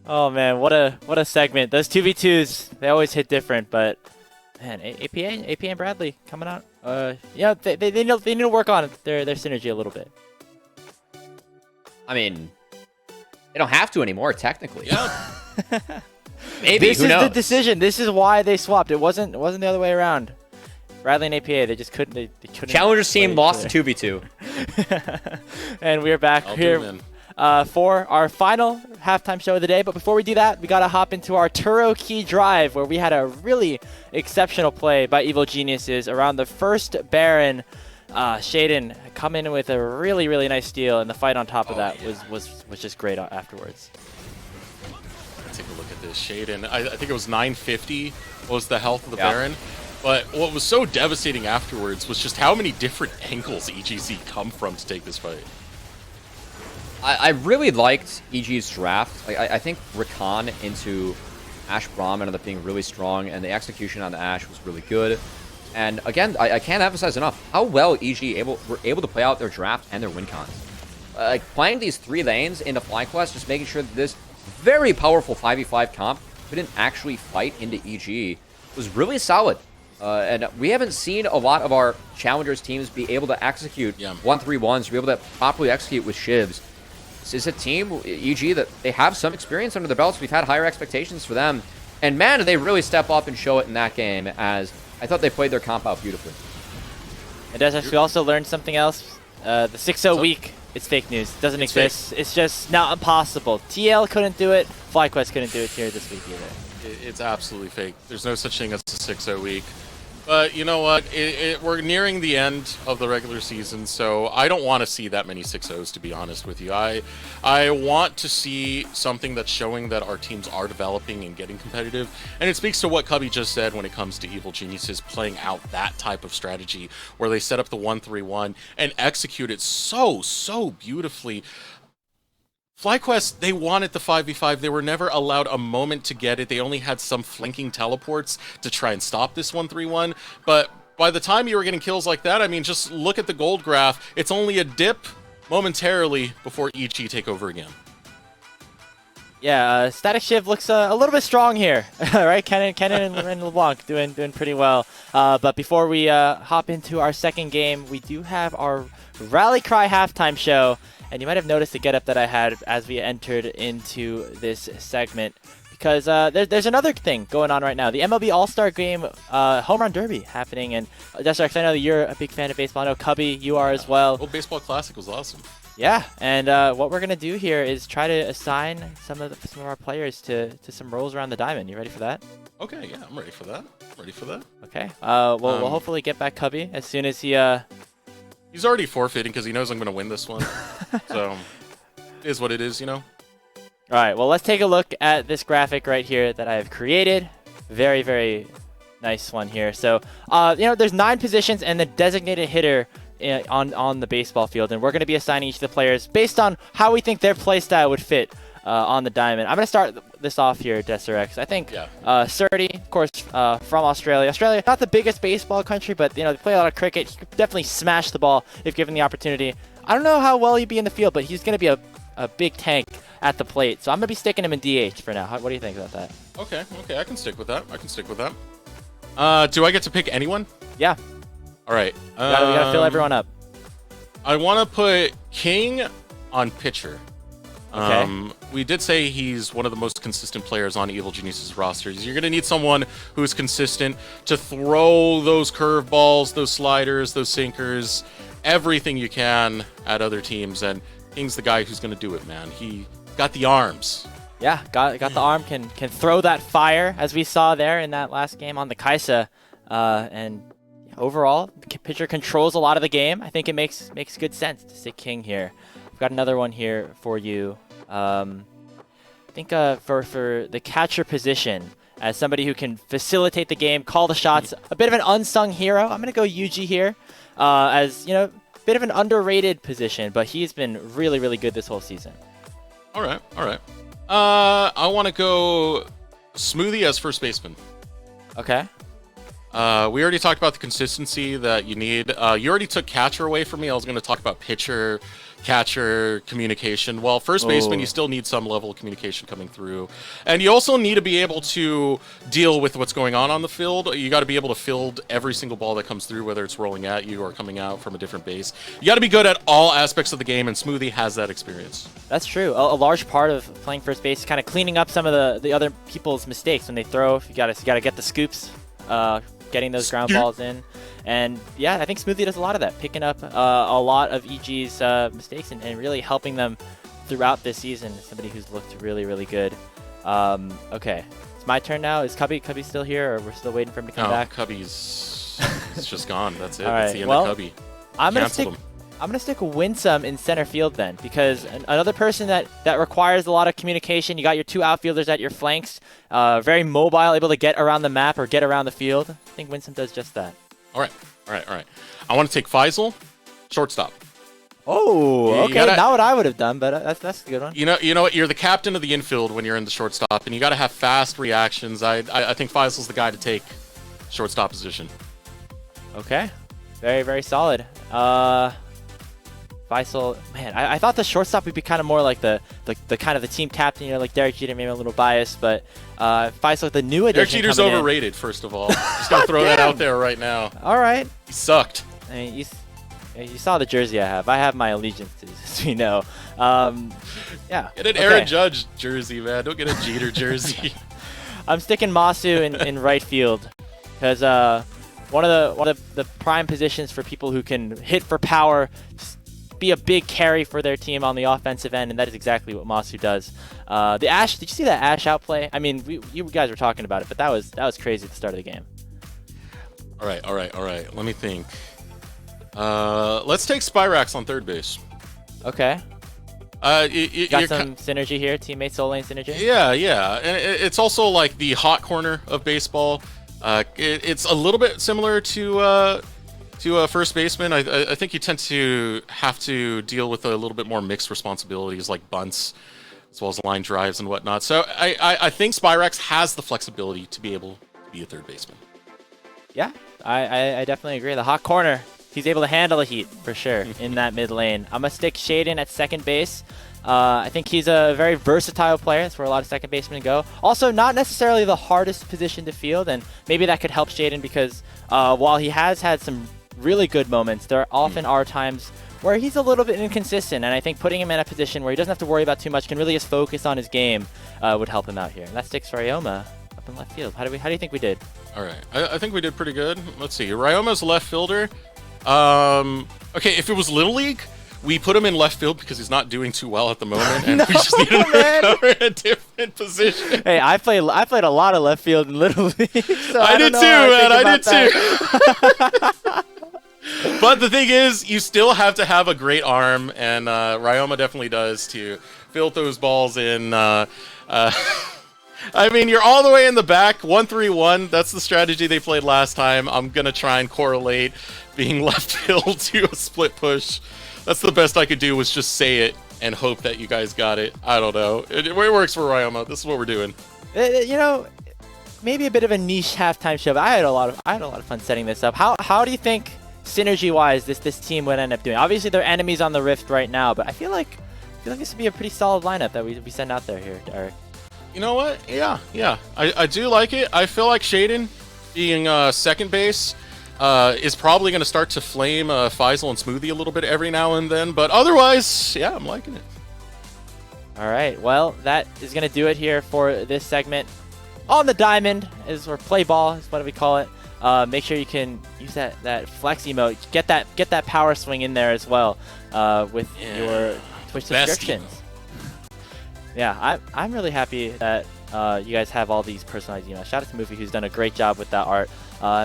Oh man, what a segment. Those 2v2s, they always hit different, but man, APA and Bradley coming out. Yeah, they need to work on their synergy a little bit. I mean, they don't have to anymore, technically. Yeah. Maybe, This who is knows? the decision. This is why they swapped. It wasn't the other way around. Bradley and APA, they just couldn't. They couldn't. Challengers team play lost together. to 2v2. And we're back here for our final halftime show of the day. But before we do that, we got to hop into our Turo Key Drive, where we had a really exceptional play by Evil Geniuses around the first Baron. Shaden come in with a really, really nice steal, and the fight on top of that was just great afterwards. Take a look at this. Shaden, I think it was 950 was the health of the Baron. But what was so devastating afterwards was just how many different angles EGC come from to take this fight. I really liked EG's draft. I think Rakan into Ashe Braum ended up being really strong, and the execution on the Ashe was really good. And again, I can't emphasize enough how well EG were able to play out their draft and their win cons. Playing these 3 lanes into FlyQuest, just making sure that this very powerful 5v5 comp couldn't actually fight into EG was really solid. And we haven't seen a lot of our Challengers teams be able to execute 1-3-1s, be able to properly execute with shivs. This is a team, EG, that they have some experience under their belts. We've had higher expectations for them. And man, did they really step up and show it in that game, as I thought they played their comp out beautifully. And Desert, we also learned something else. The 6-0 week, it's fake news. It doesn't exist. Fake. It's just not impossible. TL couldn't do it. FlyQuest couldn't do it here this week either. It's absolutely fake. There's no such thing as a 6-0 week. But you know what? We're nearing the end of the regular season, so I don't want to see that many 6-0s, to be honest with you. I want to see something that's showing that our teams are developing and getting competitive. And it speaks to what Cubby just said when it comes to Evil Geniuses playing out that type of strategy where they set up the 1-3-1 and execute it so beautifully. FlyQuest, they wanted the 5v5. They were never allowed a moment to get it. They only had some flanking teleports to try and stop this 1-3-1. But by the time you were getting kills like that, I mean, just look at the gold graph. It's only a dip momentarily before EG take over again. Yeah, Static Shiv looks a little bit strong here, right? Kennen and LeBlanc doing pretty well. But before we hop into our second game, we do have our Rally Cry halftime show. And you might have noticed the getup that I had as we entered into this segment, because there's another thing going on right now. The MLB All-Star Game Home Run Derby happening. And Desrex, I know that you're a big fan of baseball. I know Cubby, you are as well. Well, Baseball Classic was awesome. Yeah, and what we're going to do here is try to assign some of our players to some roles around the diamond. You ready for that? Okay, yeah, I'm ready for that. Okay. We'll hopefully get back Cubby as soon as he... He's already forfeiting because he knows I'm going to win this one. So, it is what it is, you know? All right, well, let's take a look at this graphic right here that I have created. Very, very nice one here. So, there's 9 positions and the designated hitter on the baseball field. And we're going to be assigning each of the players based on how we think their play style would fit on the diamond. I'm going to start this off here, Desrex. I think Surdy, of course, from Australia. Australia, not the biggest baseball country, but they play a lot of cricket. He could definitely smash the ball if given the opportunity. I don't know how well he'd be in the field, but he's going to be a big tank at the plate. So I'm going to be sticking him in DH for now. What do you think about that? Okay, I can stick with that. Do I get to pick anyone? Yeah. All right. We gotta fill everyone up. I want to put King on pitcher. Okay. We did say he's one of the most consistent players on Evil Geniuses rosters. You're going to need someone who's consistent to throw those curveballs, those sliders, those sinkers, everything you can at other teams. And King's the guy who's going to do it, man. He got the arms. Yeah, got the arm, can throw that fire, as we saw there in that last game on the Kaisa. And overall, the pitcher controls a lot of the game. I think it makes good sense to stick King here. We've got another one here for you. I think for the catcher position, as somebody who can facilitate the game, call the shots, a bit of an unsung hero, I'm going to go Yuji here. As, a bit of an underrated position, but he's been really, really good this whole season. All right. I want to go Smoothie as first baseman. Okay. We already talked about the consistency that you need. You already took catcher away from me. I was going to talk about pitcher catcher communication. Well, first baseman, you still need some level of communication coming through. And you also need to be able to deal with what's going on the field. You got to be able to field every single ball that comes through, whether it's rolling at you or coming out from a different base. You got to be good at all aspects of the game, and Smoothie has that experience. That's true. A large part of playing first base is kind of cleaning up some of the other people's mistakes when they throw. You got to get the scoops, getting those ground balls in. And yeah, I think Smoothie does a lot of that, picking up a lot of EG's mistakes and really helping them throughout this season. Somebody who's looked really, really good. Okay, it's my turn now. Is Cubby still here, or we're still waiting for him to come back? Cubby's it's just gone. That's it. All That's right, the end well, of Cubby. I'm gonna stick Winsome in center field then, because another person that requires a lot of communication. You got your two outfielders at your flanks, very mobile, able to get around the map or get around the field. I think Winsome does just that. All right. I want to take Faisal, shortstop. Oh, okay. Not what I would have done, but that's a good one. You know what? You're the captain of the infield when you're in the shortstop, and you got to have fast reactions. I think Faisal's the guy to take shortstop position. Okay, very, very solid. Faisal, man, I thought the shortstop would be kind of more like the kind of the team captain, like Derek Jeter, maybe a little biased, but Faisal, the new addition. Derek Jeter's overrated, first of all. Just gonna throw that out there right now. All right. He sucked. I mean, you saw the jersey I have. I have my allegiances, as we know. Yeah. Get an Aaron Judge jersey, man. Don't get a Jeter jersey. I'm sticking Masu in right field because one of the prime positions for people who can hit for power, be a big carry for their team on the offensive end, and that is exactly what Masu does. The Ash, did you see that Ash outplay? I mean, you guys were talking about it, but that was crazy at the start of the game. All right. Let me think. Let's take Spyrax on third base. Okay. Got some synergy here, teammate soul lane synergy. Yeah, and it's also like the hot corner of baseball. It's a little bit similar to a first baseman. I think you tend to have to deal with a little bit more mixed responsibilities like bunts, as well as line drives and whatnot. So I think Spyrax has the flexibility to be able to be a third baseman. Yeah, I definitely agree. The hot corner, he's able to handle the heat for sure in that mid lane. I'm going to stick Shaden at second base. I think he's a very versatile player. That's where a lot of second basemen go. Also, not necessarily the hardest position to field, and maybe that could help Shaden because while he has had some really good moments, there often are times where he's a little bit inconsistent, and I think putting him in a position where he doesn't have to worry about too much, can really just focus on his game, would help him out here. And that sticks Ryoma up in left field. How do you think we did? All right, I think we did pretty good. Let's see. Ryoma's left fielder. Okay, if it was Little League, we put him in left field because he's not doing too well at the moment, and we just need him to cover a different position. Hey, I played a lot of left field in Little League. So I did too, man. I did too. But the thing is, you still have to have a great arm, and Ryoma definitely does to field those balls in. I mean, you're all the way in the back, 1-3-1. That's the strategy they played last time. I'm going to try and correlate being left field to a split push. That's the best I could do, was just say it and hope that you guys got it. I don't know. It works for Ryoma. This is what we're doing. You know, maybe a bit of a niche halftime show, but I had a lot of fun setting this up. How do you think synergy-wise this team would end up doing? Obviously, they're enemies on the Rift right now, but I feel like this would be a pretty solid lineup that we send out there here, Derek. You know what? Yeah. I do like it. I feel like Shaden being second base is probably going to start to flame Faisal and Smoothie a little bit every now and then, but otherwise, yeah, I'm liking it. All right, well, that is going to do it here for this segment. On the diamond, or play ball is what we call it. Make sure you can use that flex emote. Get that power swing in there as well with your Twitch subscriptions. Yeah, I'm really happy that you guys have all these personalized emails. Shout out to Movie, who's done a great job with that art.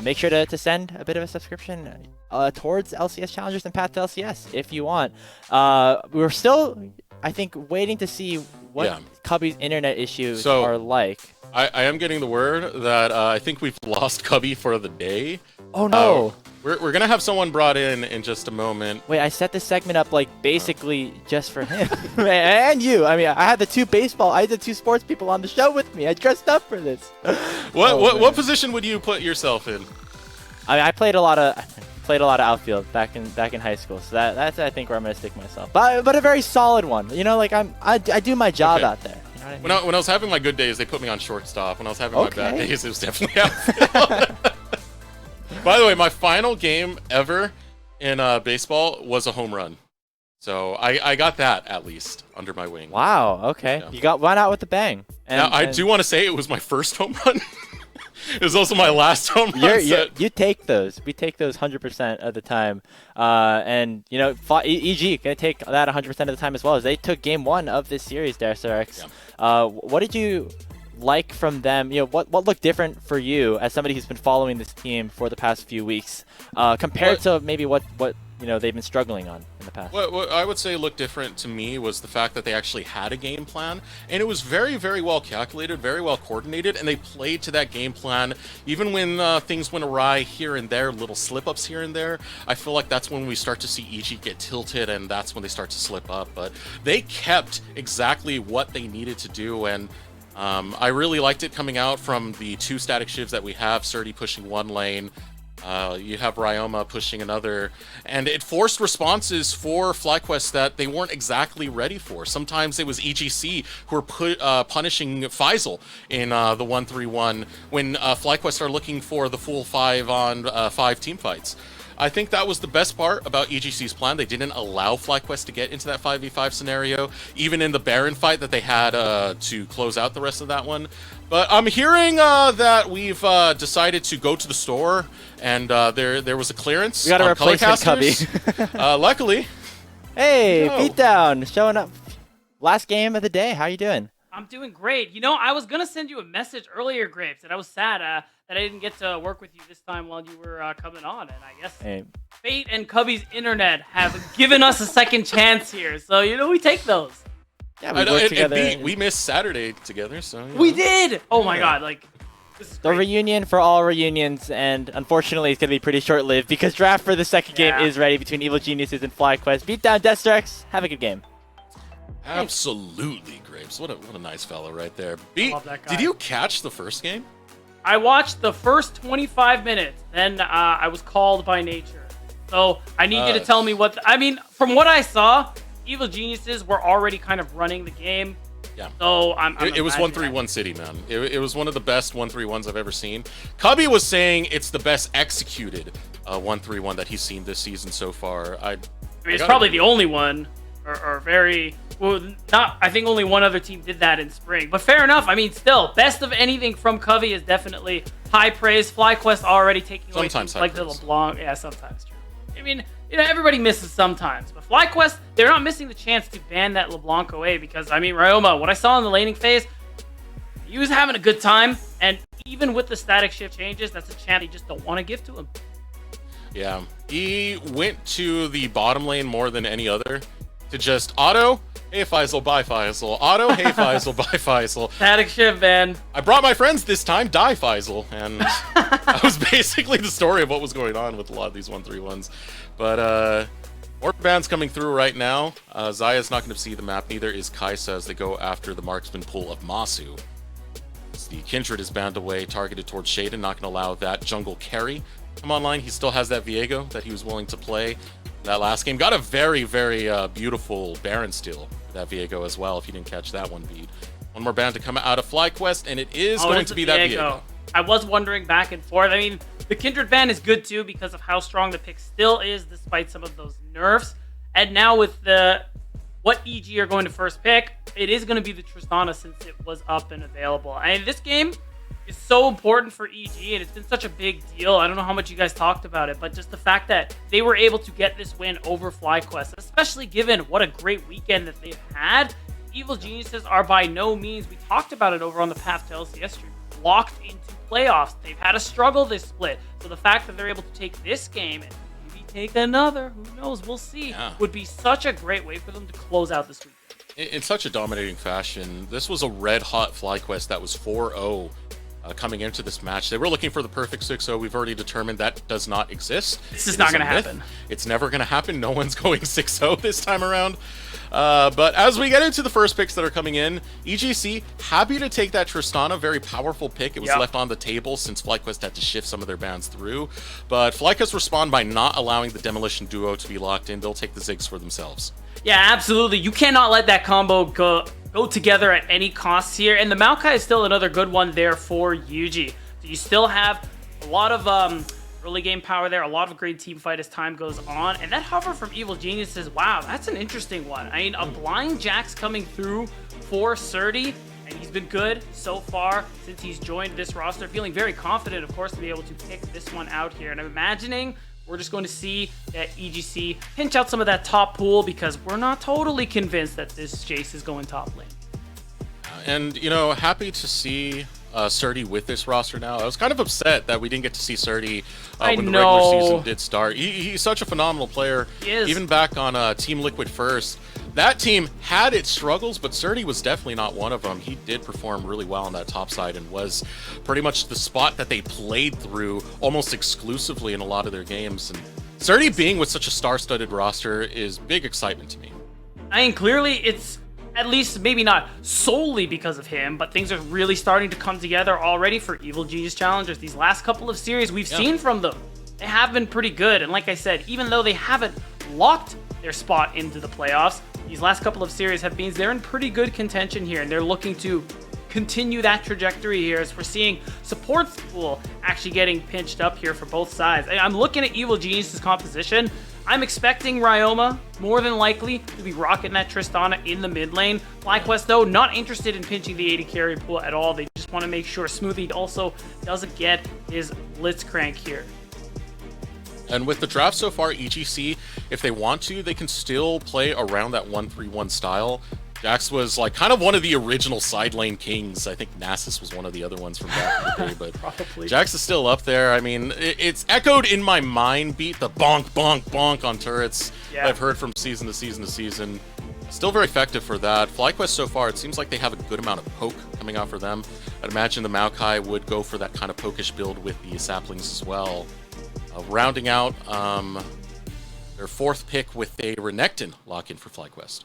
Make sure to send a bit of a subscription towards LCS Challengers and Path to LCS if you want. We're still, I think, waiting to see what Cubby's internet issues are like. I am getting the word that I think we've lost Cubby for the day. Oh no! We're going to have someone brought in just a moment. Wait, I set this segment up like basically just for him. And you. I mean, I had the two sports people on the show with me. I dressed up for this. What position would you put yourself in? I mean, I played a lot of played a lot of outfield back in high school, so that's I think where I'm gonna stick myself. But a very solid one. You know, like I do my job out there. You know what I mean? When I was having my good days, they put me on shortstop. When I was having my bad days, it was definitely outfield. By the way, my final game ever in baseball was a home run. So I got that at least under my wing. Wow. Okay. Yeah. You got one out with the bang. Now I do want to say it was my first home run. It was also my last home run. You take those. We take those 100% of the time. And you know, EG gonna take that 100% of the time as well, as they took game 1 of this series, Darcerex. Yeah. What did you like from them? You know, what looked different for you as somebody who's been following this team for the past few weeks, compared to maybe what you know they've been struggling on in the past? What I would say looked different to me was the fact that they actually had a game plan, and it was very, very well calculated, very well coordinated, and they played to that game plan. Even when things went awry here and there, little slip-ups here and there, I feel like that's when we start to see EG get tilted, and that's when they start to slip up. But they kept exactly what they needed to do, and I really liked it coming out from the 2 static shivs that we have, Surdy pushing one lane, you have Ryoma pushing another, and it forced responses for FlyQuest that they weren't exactly ready for. Sometimes it was EGC who were punishing Faisal in the 1-3-1 when FlyQuest are looking for the full 5-on-5 team fights. I think that was the best part about EGC's plan. They didn't allow FlyQuest to get into that 5v5 scenario, even in the Baron fight that they had to close out the rest of that one. But I'm hearing that we've decided to go to the store, and there was a clearance. We got a replacement Cubby. Luckily. Hey, Beatdown, showing up. Last game of the day. How you doing? I'm doing great. You know, I was going to send you a message earlier, Grapes, and I was sad that I didn't get to work with you this time while you were coming on. And I guess Fate and Cubby's internet have given us a second chance here. So, you know, we take those. Yeah, we worked together. We missed Saturday together, so... We did! Oh, my God. Like, this is the reunion for all reunions, and unfortunately it's going to be pretty short-lived because draft for the second game is ready between Evil Geniuses and FlyQuest. Beat down Darcerex. Have a good game. Absolutely, Grapes. What a nice fellow right there. Did you catch the first game? I watched the first 25 minutes, then I was called by nature. So I need you to tell me what... I mean, from what I saw, Evil Geniuses were already kind of running the game. Yeah. So it was 1-3-1 City, man. It was one of the best 1-3-1s I've ever seen. Cubby was saying it's the best executed 1-3-1 that he's seen this season so far. I mean, it's probably the only one, or very... Well, I think only one other team did that in spring. But fair enough. I mean, still, best of anything from Covey is definitely high praise. FlyQuest already taking away things like the LeBlanc. Yeah, sometimes true. I mean, you know, everybody misses sometimes. But FlyQuest, they're not missing the chance to ban that LeBlanc away because, I mean, Ryoma, what I saw in the laning phase, he was having a good time. And even with the static shift changes, that's a chance you just don't want to give to him. Yeah, he went to the bottom lane more than any other to just auto... Hey Faisal, bye Faisal. Auto, hey Faisal, bye Faisal. Static shift, man. I brought my friends this time, die Faisal. And that was basically the story of what was going on with a lot of these 1-3-1s. But more bans coming through right now. Zaya's not going to see the map, neither is Kaisa as they go after the marksman pool of Masu. The Kindred is banned away, targeted towards Shaden, not going to allow that jungle carry come online. He still has that Viego that he was willing to play that last game. Got a very, very beautiful Baron steal for that Viego as well, if you didn't catch that one beat. One more ban to come out of FlyQuest, and it is going to be that Viego. I was wondering back and forth. I mean, the Kindred ban is good too because of how strong the pick still is despite some of those nerfs. And now with what EG are going to first pick, it is going to be the Tristana since it was up and available. And this game is so important for EG, and it's been such a big deal. I don't know how much you guys talked about it, but just the fact that they were able to get this win over FlyQuest, especially given what a great weekend that they've had. Evil Geniuses are by no means, we talked about it over on the Path to LCS stream, locked into playoffs. They've had a struggle this split. So the fact that they're able to take this game and maybe take another, who knows, we'll see, would be such a great way for them to close out this weekend. In such a dominating fashion, this was a red-hot FlyQuest that was 4-0 coming into this match. They were looking for the perfect 6-0. We've already determined that does not exist. This is not going to happen. It's never going to happen. No one's going 6-0 this time around. But as we get into the first picks that are coming in, EGC happy to take that Tristana, very powerful pick. It was left on the table since FlyQuest had to shift some of their bans through. But FlyQuest respond by not allowing the Demolition duo to be locked in. They'll take the Ziggs for themselves. Yeah, absolutely. You cannot let that combo go together at any cost here. And the Maokai is still another good one there for Yuji. So you still have a lot of early game power there, a lot of great team fight as time goes on. And that hover from Evil Geniuses, wow, that's an interesting one. I mean, a blind Jax coming through for Surdy, and he's been good so far since he's joined this roster. Feeling very confident, of course, to be able to pick this one out here. And I'm imagining we're just going to see that EGC pinch out some of that top pool because we're not totally convinced that this Jace is going top lane. And, you know, happy to see Surdy with this roster now. I was kind of upset that we didn't get to see Surdy when the regular season did start. He's such a phenomenal player. He is. Even back on Team Liquid First. That team had its struggles, but Surdy was definitely not one of them. He did perform really well on that top side and was pretty much the spot that they played through almost exclusively in a lot of their games. And Surdy being with such a star-studded roster is big excitement to me. I mean, clearly it's at least maybe not solely because of him, but things are really starting to come together already for Evil Genius Challengers. These last couple of series we've seen from them, they have been pretty good. And like I said, even though they haven't locked their spot into the playoffs, these last couple of series have been, they're in pretty good contention here, and they're looking to continue that trajectory here as we're seeing support pool actually getting pinched up here for both sides. I'm looking at Evil Genius's composition. I'm expecting Ryoma, more than likely, to be rocking that Tristana in the mid lane. FlyQuest, though, not interested in pinching the AD carry pool at all. They just want to make sure Smoothie also doesn't get his Blitzcrank here. And with the draft so far, EGC, if they want to, they can still play around that 1-3-1 style. Jax was like kind of one of the original side lane kings. I think Nasus was one of the other ones from back in the day, but Probably. Jax is still up there. I mean, it's echoed in my mind beat, the bonk, bonk, bonk on turrets I've heard from season to season to season. Still very effective for that. FlyQuest so far, it seems like they have a good amount of poke coming out for them. I'd imagine the Maokai would go for that kind of pokish build with the saplings as well. Rounding out their fourth pick with a Renekton lock-in for FlyQuest.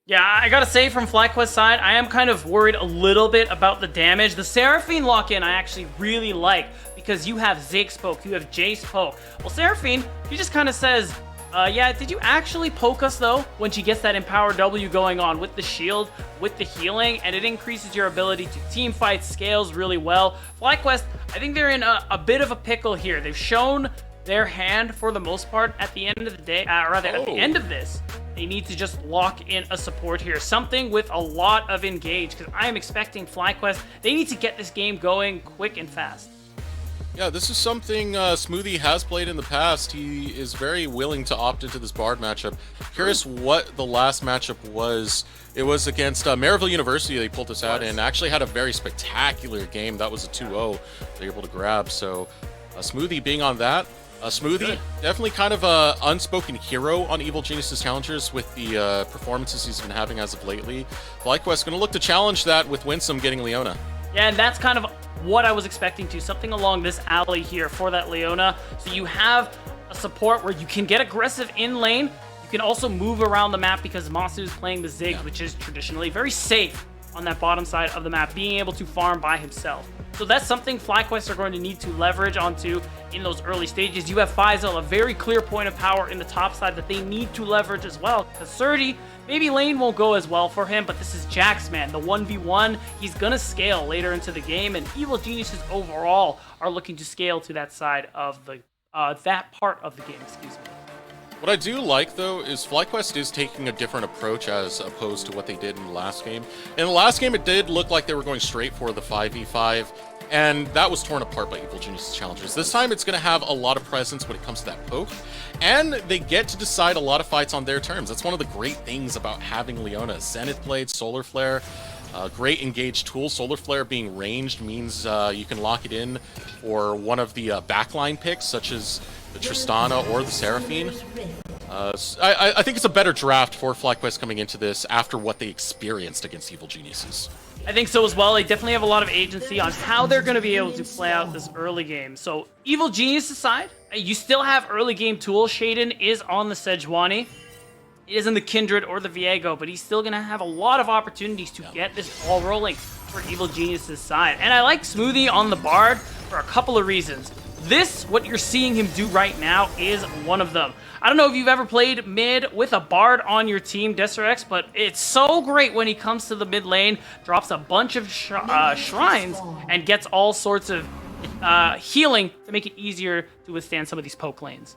Yeah, I gotta say from FlyQuest side, I am kind of worried a little bit about the damage. The Seraphine lock-in I actually really like because you have Ziggs poke, you have Jace poke. Well, Seraphine, she just kind of says, yeah, did you actually poke us though? When she gets that Empower W going on with the shield, with the healing, and it increases your ability to team fight, scales really well. FlyQuest, I think they're in a bit of a pickle here. They've shown their hand for the most part at the end of the day, at the end of this. They need to just lock in a support here. Something with a lot of engage, because I am expecting FlyQuest, they need to get this game going quick and fast. Yeah, this is something Smoothie has played in the past. He is very willing to opt into this Bard matchup. Curious what the last matchup was. It was against Maryville University. They pulled this out and actually had a very spectacular game. That was a 2-0 they were able to grab. So Smoothie being on that. Smoothie, definitely kind of a unspoken hero on Evil Genius's Challengers with the performances he's been having as of lately. FlyQuest going to look to challenge that with Winsome getting Leona. Yeah, and that's kind of what I was expecting to. Something along this alley here for that Leona. So you have a support where you can get aggressive in lane. You can also move around the map because Masu is playing the Ziggs, which is traditionally very safe on that bottom side of the map, being able to farm by himself. So that's something FlyQuest are going to need to leverage onto in those early stages. You have Faisal, a very clear point of power in the top side that they need to leverage as well. Because Surdy, maybe lane won't go as well for him, but this is Jax, man. The 1v1, he's going to scale later into the game, and Evil Geniuses overall are looking to scale to that side of the, that part of the game, excuse me. What I do like, though, is FlyQuest is taking a different approach as opposed to what they did in the last game. In the last game, it did look like they were going straight for the 5v5, and that was torn apart by Evil Genius Challengers. This time, it's going to have a lot of presence when it comes to that poke, and they get to decide a lot of fights on their terms. That's one of the great things about having Leona. Zenith Blade, Solar Flare, great engaged tool. Solar Flare being ranged means you can lock it in for one of the backline picks, such as the Tristana or the Seraphine. I think it's a better draft for FlyQuest coming into this after what they experienced against Evil Geniuses. I think so as well. They definitely have a lot of agency on how they're going to be able to play out this early game. So Evil Genius aside, you still have early game tools. Shaden is on the Sejuani. He isn't the Kindred or the Viego, but he's still going to have a lot of opportunities to get this ball rolling for Evil Genius's side. And I like Smoothie on the Bard for a couple of reasons. This, what you're seeing him do right now, is one of them. I don't know if you've ever played mid with a Bard on your team, Deserex, but it's so great when he comes to the mid lane, drops a bunch of shrines, and gets all sorts of healing to make it easier to withstand some of these poke lanes.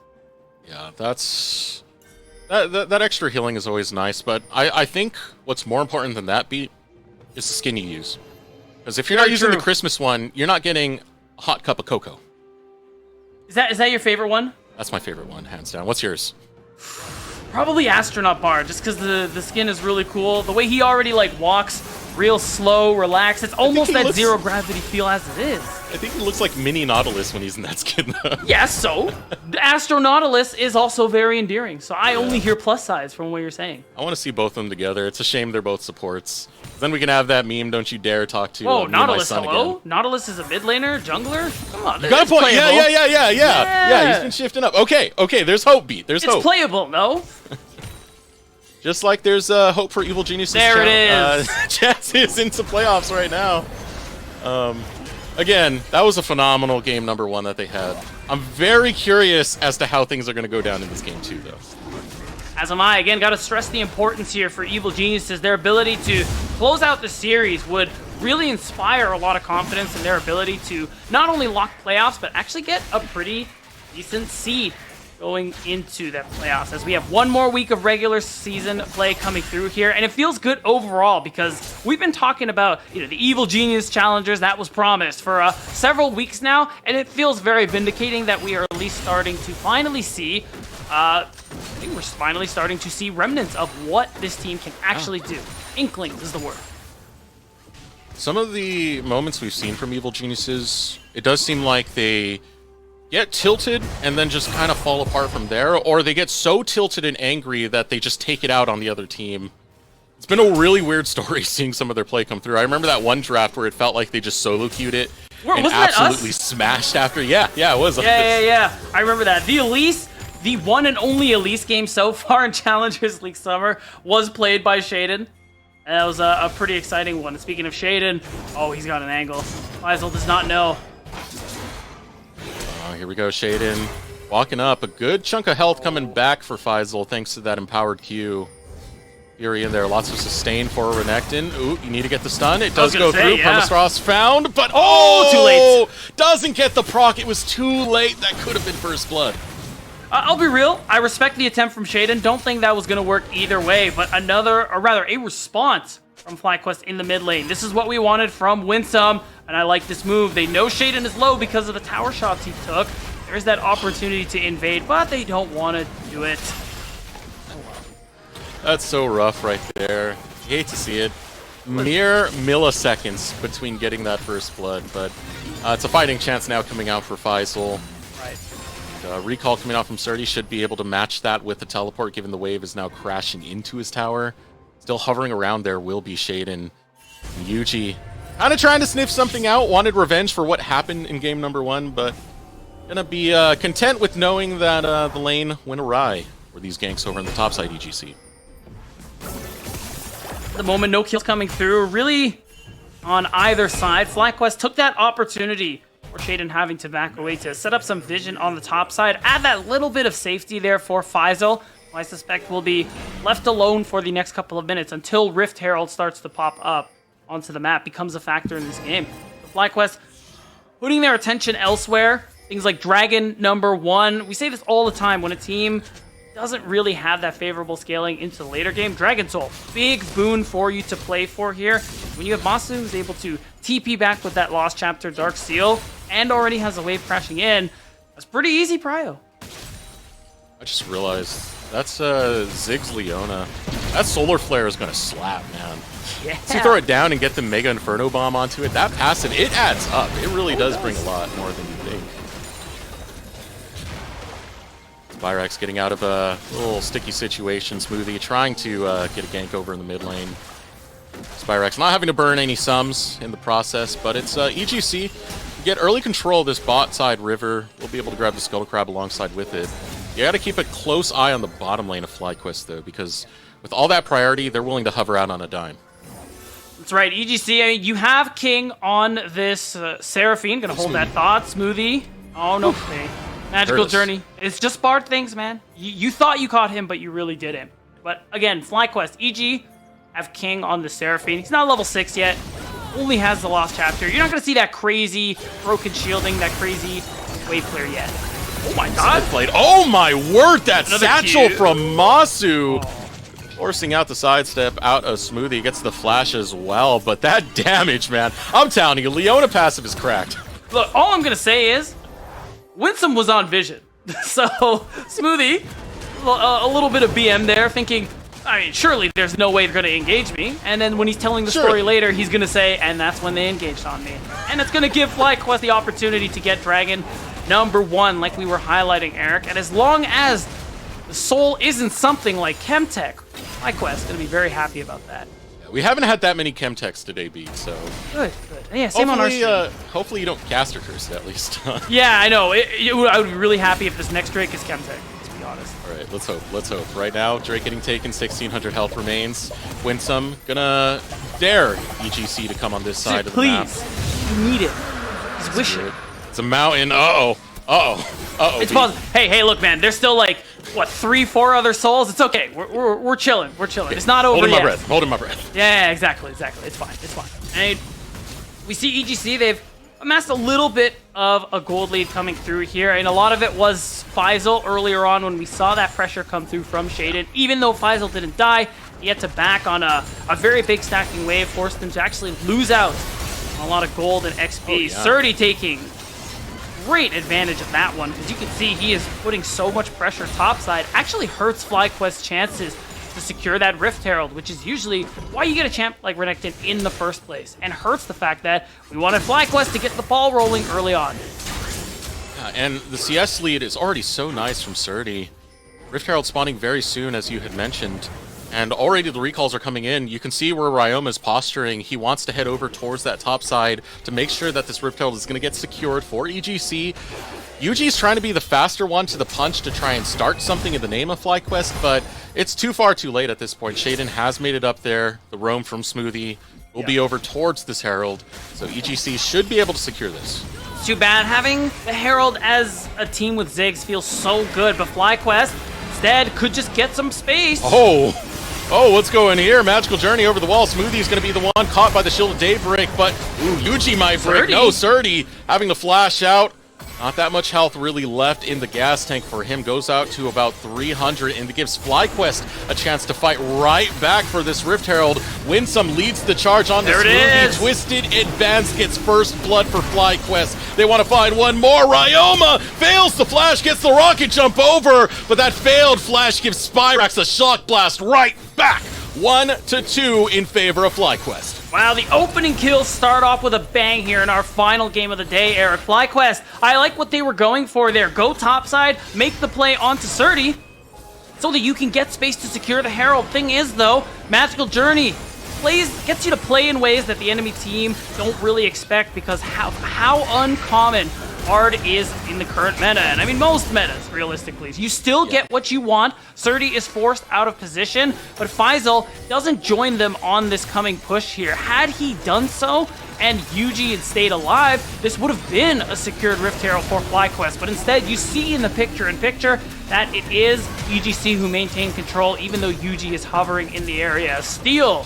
Yeah, that extra healing is always nice, but I think what's more important than that beat is the skin you use. Because if you're not using the Christmas one, you're not getting a hot cup of cocoa. Is that your favorite one? That's my favorite one, hands down. What's yours? Probably Astronaut Bard, just because the skin is really cool. The way he already like walks, real slow, relaxed. It's almost that zero gravity feel as it is. I think he looks like Mini Nautilus when he's in that skin, though. Yeah, so the Astronautilus is also very endearing. So I only hear plus sides from what you're saying. I want to see both of them together. It's a shame they're both supports. Then we can have that meme, don't you dare talk to Whoa, me and my Nautilus, son hello? again. Nautilus is a mid laner, jungler? Come on, You got a point. Yeah. Yeah, he's been shifting up. Okay, there's hope, Beat. There's hope. It's playable, no? Just like there's hope for Evil Geniuses. There it is. Jazz is into playoffs right now. Again, that was a phenomenal game number 1 that they had. I'm very curious as to how things are going to go down in this game too, though. As am I. Again, got to stress the importance here for Evil Geniuses. Their ability to close out the series would really inspire a lot of confidence in their ability to not only lock playoffs, but actually get a pretty decent seed going into that playoffs, as we have one more week of regular season play coming through here, and it feels good overall because we've been talking about the Evil Genius Challengers that was promised for several weeks now, and it feels very vindicating that we are at least starting to finally see I think we're finally starting to see remnants of what this team can actually do. Inklings is the word. Some of the moments we've seen from Evil Geniuses, it does seem like they get tilted and then just kind of fall apart from there, or they get so tilted and angry that they just take it out on the other team. It's been a really weird story seeing some of their play come through. I remember that one draft where it felt like they just solo queued it and absolutely smashed after. Yeah, it was. Yeah. I remember that. The Elise, the one and only Elise game so far in Challengers League Summer was played by Shaden. And that was a pretty exciting one. And speaking of Shaden, oh, he's got an angle. Faisal does not know. Here we go, Shaden. Walking up. A good chunk of health coming back for Faisal thanks to that empowered Q. Fury in there. Lots of sustain for Renekton. Ooh, you need to get the stun. It does go through. Yeah. Permafrost found, but too late. Doesn't get the proc. It was too late. That could have been first blood. I'll be real. I respect the attempt from Shaden. Don't think that was going to work either way, but a response from FlyQuest in the mid lane. This is what we wanted from Winsome, and I like this move. They know Shaden is low because of the tower shots he took. There's that opportunity to invade, but they don't want to do it. That's so rough right there. You hate to see it. Mere milliseconds between getting that first blood, but it's a fighting chance now coming out for Faisal. Right. Recall coming out from Surdy should be able to match that with the teleport, given the wave is now crashing into his tower. Still hovering around there will be Shaden. Yuji kind of trying to sniff something out, wanted revenge for what happened in game number 1, but gonna be content with knowing that the lane went awry for these ganks over on the top side EGC. At the moment, no kills coming through, really on either side. FlyQuest took that opportunity for Shaden having to back away to set up some vision on the top side, add that little bit of safety there for Faisal, who I suspect will be left alone for the next couple of minutes until Rift Herald starts to pop up onto the map, becomes a factor in this game. FlyQuest putting their attention elsewhere, things like Dragon number 1. We say this all the time when a team doesn't really have that favorable scaling into the later game. Dragon Soul, big boon for you to play for here. When you have Masu who's able to TP back with that Lost Chapter Dark Seal and already has a wave crashing in, that's pretty easy prio. I just realized that's Ziggs Leona. That Solar Flare is going to slap, man. Yeah. So you throw it down and get the Mega Inferno Bomb onto it, that passive, it adds up. It really does bring a lot more than you think. Spyrax getting out of a little sticky situation. Smoothie trying to get a gank over in the mid lane. Spyrax not having to burn any sums in the process, but it's EGC. Get early control of this bot side river. We'll be able to grab the Scuttle Crab alongside with it. You got to keep a close eye on the bottom lane of FlyQuest, though, because with all that priority, they're willing to hover out on a dime. That's right, EGC. I mean, you have King on this Seraphine. Gonna hold that thought. Smoothie. Oh, no. Okay. Magical Journey. It's just Bard things, man. You thought you caught him, but you really didn't. But again, FlyQuest, EG have King on the Seraphine. He's not level 6 yet. Only has the Lost Chapter. You're not gonna see that crazy broken shielding, that crazy wave clear yet. Oh my god. Played. Oh my word, that Another satchel Q. from Masu. Forcing out the sidestep out of Smoothie. Gets the flash as well, but that damage, man. I'm telling you, Leona passive is cracked. Look, all I'm gonna say is, Winsome was on vision. So, Smoothie, a little bit of BM there, thinking, I mean, surely there's no way they're gonna engage me. And then when he's telling the story later, he's gonna say, and that's when they engaged on me. And it's gonna give FlyQuest the opportunity to get Dragon #1, like we were highlighting, Eric. And as long as the soul isn't something like Chemtech, FlyQuest gonna be very happy about that. We haven't had that many Chemtechs today, Beat, so... Good. Yeah, same on our stream. Hopefully you don't caster curse at least. Yeah, I know. I would be really happy if this next Drake is Chemtech, to be honest. Alright, let's hope. Let's hope. Right now, Drake getting taken, 1600 health remains. Winsome gonna dare EGC to come on this side of the map. Please. You need it. He's wishing. It's a mountain. Uh-oh. It's possible. Hey, look, man. There's still like, what, 3-4 other souls? It's okay. We're chilling. We're chilling. It's not over yet. Holding my breath. Yeah, exactly. It's fine. And we see EGC, they've amassed a little bit of a gold lead coming through here, and a lot of it was Faisal earlier on when we saw that pressure come through from Shaden. Even though Faisal didn't die, he had to back on a very big stacking wave, forced him to actually lose out on a lot of gold and XP. Surdy taking great advantage of that one, because you can see he is putting so much pressure topside. Actually hurts FlyQuest's chances to secure that Rift Herald, which is usually why you get a champ like Renekton in the first place, and hurts the fact that we wanted FlyQuest to get the ball rolling early on. And the CS lead is already so nice from Surdy. Rift Herald spawning very soon, as you had mentioned. And already the recalls are coming in. You can see where Ryoma is posturing. He wants to head over towards that top side to make sure that this Rift Herald is going to get secured for EGC. Yuji is trying to be the faster one to the punch to try and start something in the name of FlyQuest, but it's too far too late at this point. Shaden has made it up there. The roam from Smoothie will be over towards this Herald, so EGC should be able to secure this. Too bad having the Herald as a team with Ziggs feels so good, but FlyQuest instead could just get some space. Oh, what's going here? Magical Journey over the wall. Smoothie's going to be the one caught by the Shield of Daybreak, but Yuji might break. No, Surdy having to flash out. Not that much health really left in the gas tank for him. Goes out to about 300, and it gives FlyQuest a chance to fight right back for this Rift Herald. Winsome leads the charge on the Smoothie. Twisted Advance gets first blood for FlyQuest. They want to find one more. Ryoma fails the flash, gets the rocket jump over, but that failed flash gives Spyrax a shock blast right back. 1-2 in favor of FlyQuest. Wow, the opening kills start off with a bang here in our final game of the day, Eric. FlyQuest, I like what they were going for there. Go topside, make the play onto Surdy, so that you can get space to secure the Herald. Thing is, though, Magical Journey gets you to play in ways that the enemy team don't really expect, because how uncommon Bard is in the current meta, and I mean most metas, realistically. You still get what you want. Surdy is forced out of position, but Faisal doesn't join them on this coming push here. Had he done so, and Yuji had stayed alive, this would have been a secured Rift Herald for FlyQuest, but instead you see in the picture-in-picture that it is EGC who maintain control, even though Yuji is hovering in the area. Steal,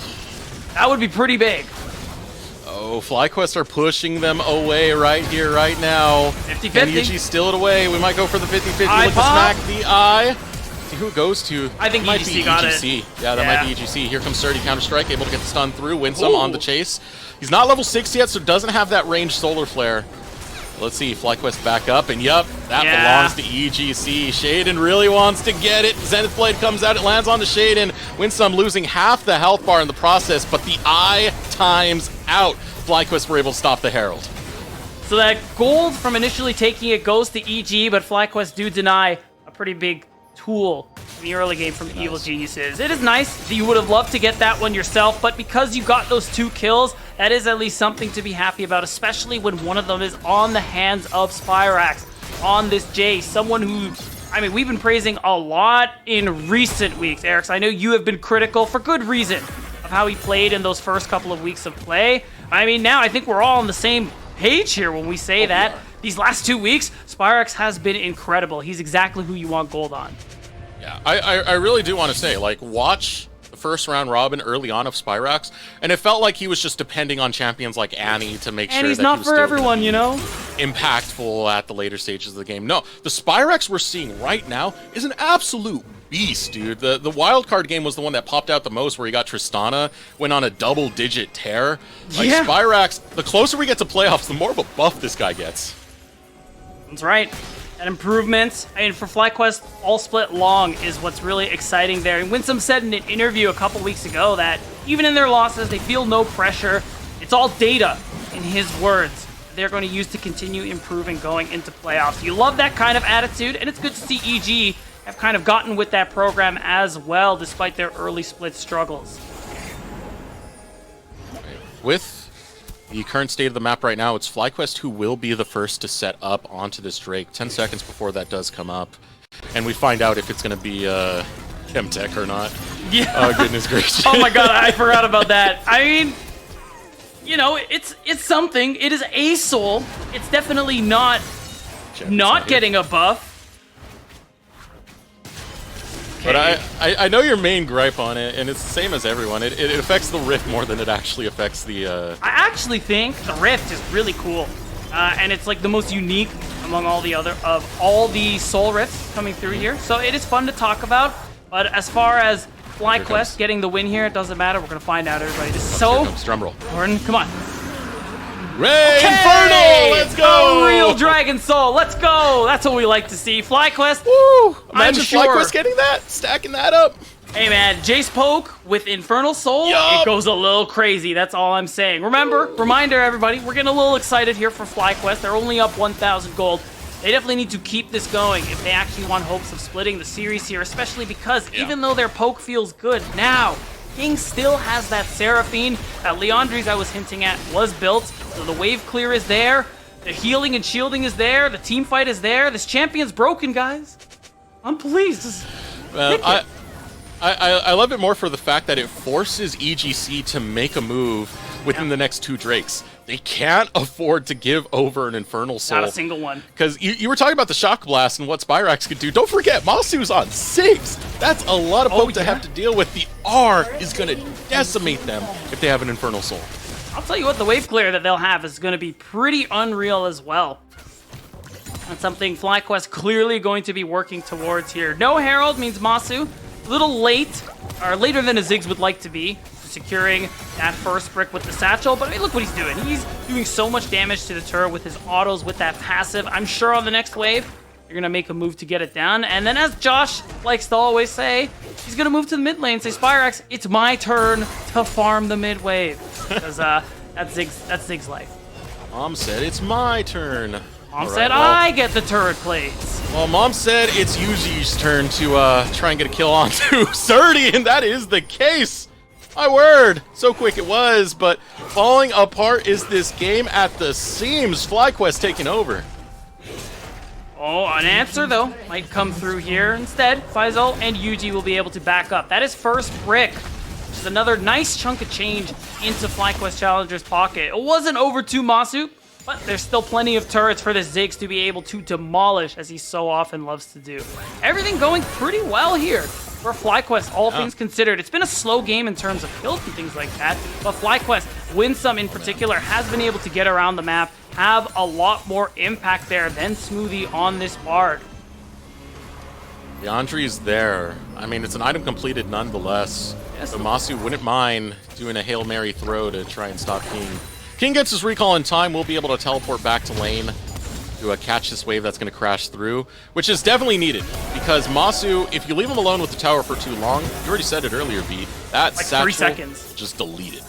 that would be pretty big. Oh, FlyQuest are pushing them away right here, right now. 50-50. Can Yuji steal it away? We might go for the 50-50. Look to smack the eye. See who it goes to. I think EGC got it. Yeah, that might be EGC. Here comes Surdy, Counter-Strike, able to get the stun through. Winsome on the chase. He's not level 6 yet, so doesn't have that ranged Solar Flare. Let's see, FlyQuest back up, and yup, that belongs to EGC. Shaden really wants to get it. Zenith Blade comes out, it lands on the Shaden. Winsome losing half the health bar in the process, but the eye times out. FlyQuest were able to stop the Herald. So that gold from initially taking it goes to EG, but FlyQuest do deny a a pretty big tool in the early game from Evil Geniuses. It is nice that you would have loved to get that one yourself, but because you got those 2 kills, that is at least something to be happy about, especially when one of them is on the hands of Spyrax on this Jace, someone who, I mean, we've been praising a lot in recent weeks. Eric, I know you have been critical for good reason of how he played in those first couple of weeks of play. I mean, now I think we're all on the same page here when we say that. These last 2 weeks, Spyrax has been incredible. He's exactly who you want gold on. Yeah, I really do want to say, like, watch the first round robin early on of Spyrax, and it felt like he was just depending on champions like Annie to make sure that he's not he was for still everyone, you know? impactful at the later stages of the game. No, the Spyrax we're seeing right now is an absolute beast, dude. The wildcard game was the one that popped out the most, where he got Tristana, went on a double-digit tear. Like, Yeah. Spyrax, the closer we get to playoffs, the more of a buff this guy gets. That's right. And improvements. I mean, for FlyQuest, all split long is what's really exciting there. And Winsome said in an interview a couple weeks ago that even in their losses, they feel no pressure. It's all data, in his words, they're going to use to continue improving going into playoffs. You love that kind of attitude, and it's good to see EG have kind of gotten with that program as well, despite their early split struggles. With the current state of the map right now, it's FlyQuest who will be the first to set up onto this Drake 10 seconds before that does come up. And we find out if it's going to be Chemtech or not. Yeah. Oh, goodness gracious. Oh my god, I forgot about that. I mean, you know, it's something. It is a soul. It's definitely not getting a buff. But I know your main gripe on it, and it's the same as everyone. It affects the Rift more than it actually affects the... I actually think the Rift is really cool. And it's like the most unique among all the Soul Rifts coming through here. So it is fun to talk about. But as far as FlyQuest getting the win here, it doesn't matter. We're going to find out, everybody. This is so drumroll. important. Come on. Ray Infernal! Let's go! A real Dragon Soul. Let's go! That's what we like to see. FlyQuest. Woo! I'm Imagine sure. FlyQuest getting that, stacking that up. Hey man, Jace Poke with Infernal Soul, Yup. It goes a little crazy, that's all I'm saying. Reminder everybody, we're getting a little excited here for FlyQuest. They're only up 1,000 gold. They definitely need to keep this going if they actually want hopes of splitting the series here, especially because even though their Poke feels good now, King still has that Seraphine. That Leandri's I was hinting at was built, so the wave clear is there, the healing and shielding is there, the team fight is there. This champion's broken, guys. I'm pleased. Just Well, I love it more for the fact that it forces EGC to make a move within the next 2 Drakes. They can't afford to give over an Infernal Soul. not a single one. Because you were talking about the Shock Blast and what Spyrax could do. Don't forget, Masu's on 6. That's a lot of poke to have to deal with. The R is going to decimate them if they have an Infernal Soul. I'll tell you what, the wave clear that they'll have is going to be pretty unreal as well. That's something FlyQuest clearly going to be working towards here. No Herald means Masu, a little late, or later than a Ziggs would like to be, securing that first brick with the satchel. But I mean, look what he's doing. He's doing so much damage to the turret with his autos, with that passive. I'm sure on the next wave, you're going to make a move to get it down. And then as Josh likes to always say, he's going to move to the mid lane and say, Spyrax, it's my turn to farm the mid wave. Because that's Ziggs' life. Mom said it's my turn. Mom said I get the turret plates. Well, Mom said it's Yuji's turn to try and get a kill onto Surdy, and that is the case. My word, so quick it was, but falling apart is this game at the seams. FlyQuest taking over. Oh, an answer, though, might come through here. Instead, Faisal and Yuji will be able to back up. That is first brick, which is another nice chunk of change into FlyQuest Challenger's pocket. It wasn't over to Masu, but there's still plenty of turrets for the Ziggs to be able to demolish, as he so often loves to do. Everything going pretty well here for FlyQuest, all things considered. It's been a slow game in terms of kills and things like that, but FlyQuest, Winsome in particular, has been able to get around the map, have a lot more impact there than Smoothie on this Bard. Leandri's there. I mean, it's an item completed nonetheless. Yes. So Masu wouldn't mind doing a Hail Mary throw to try and stop King. King gets his recall in time. We'll be able to teleport back to lane to catch this wave that's going to crash through, which is definitely needed, because Masu, if you leave him alone with the tower for too long, you already said it earlier, B, that Like satchel 3 seconds. just deleted.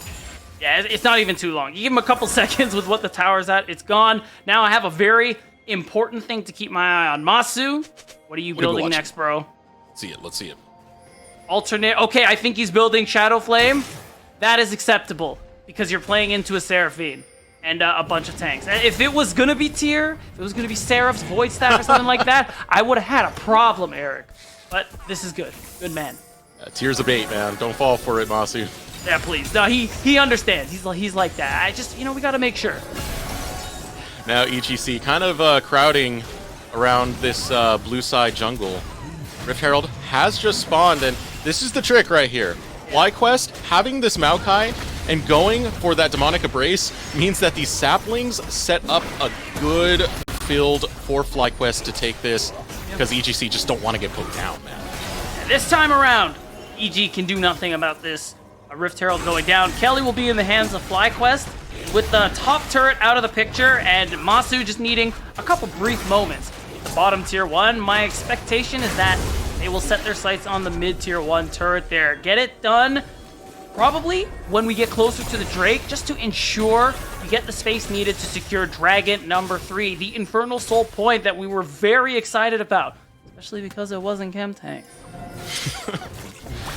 Yeah, it's not even too long. You give him a couple seconds with what the tower's at, it's gone. Now I have a very important thing to keep my eye on. Masu What are you What are we building watching? next, bro? Let's see it. Alternate. Okay, I think he's building Shadow Flame. That is acceptable because you're playing into a Seraphine and a bunch of tanks. If it was gonna be Tyr, if it was gonna be Seraph's Void Staff or something like that, I would have had a problem, Eric. But this is good. Good man. Tears of bait, man. Don't fall for it, Masu. Yeah, please. No, he understands. He's like that. I just, we gotta make sure. Now EGC kind of crowding around this blue side jungle. Rift Herald has just spawned, and this is the trick right here. FlyQuest having this Maokai and going for that Demonic Embrace means that these saplings set up a good field for FlyQuest to take this, because EGC just don't want to get poked down, man. And this time around, EG can do nothing about this. A Rift Herald going down. Kelly will be in the hands of FlyQuest with the top turret out of the picture, and Masu just needing a couple brief moments. The bottom tier 1, my expectation is that they will set their sights on the mid tier 1 turret there. Get it done probably when we get closer to the Drake, just to ensure you get the space needed to secure Dragon number 3, the Infernal Soul point that we were very excited about, especially because it wasn't Chem Tank.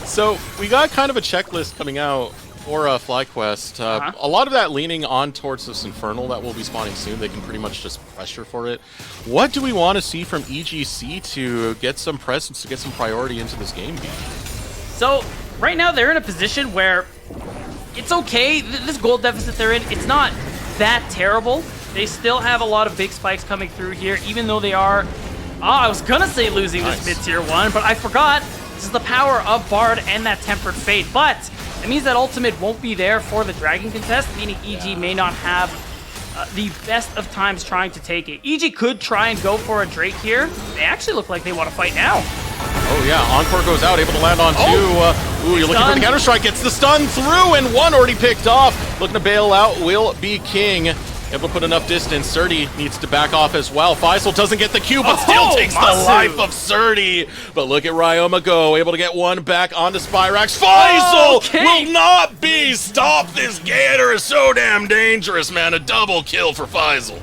So we got kind of a checklist coming out for FlyQuest. A lot of that leaning on towards this Infernal that will be spawning soon. They can pretty much just pressure for it. What do we want to see from EGC to get some presence, to get some priority into this game, B? So right now they're in a position where it's okay. This gold deficit they're in, it's not that terrible. They still have a lot of big spikes coming through here, even though they are, I was gonna say losing this mid-tier 1, but I forgot. This is the power of Bard and that Tempered Fate, but it means that Ultimate won't be there for the Dragon contest, meaning EG may not have the best of times trying to take it. EG could try and go for a Drake here. They actually look like they want to fight now. Oh yeah, Encore goes out, able to land on 2. Ooh, you're looking for the counter-strike, gets the stun through, and 1 already picked off. Looking to bail out will be King. Able to put enough distance. Surdy needs to back off as well. Faisal doesn't get the Q, but still takes the life of Surdy. But look at Ryoma go, able to get 1 back onto Spyrax. Faisal will not be stopped. This Gator is so damn dangerous, man. A double kill for Faisal.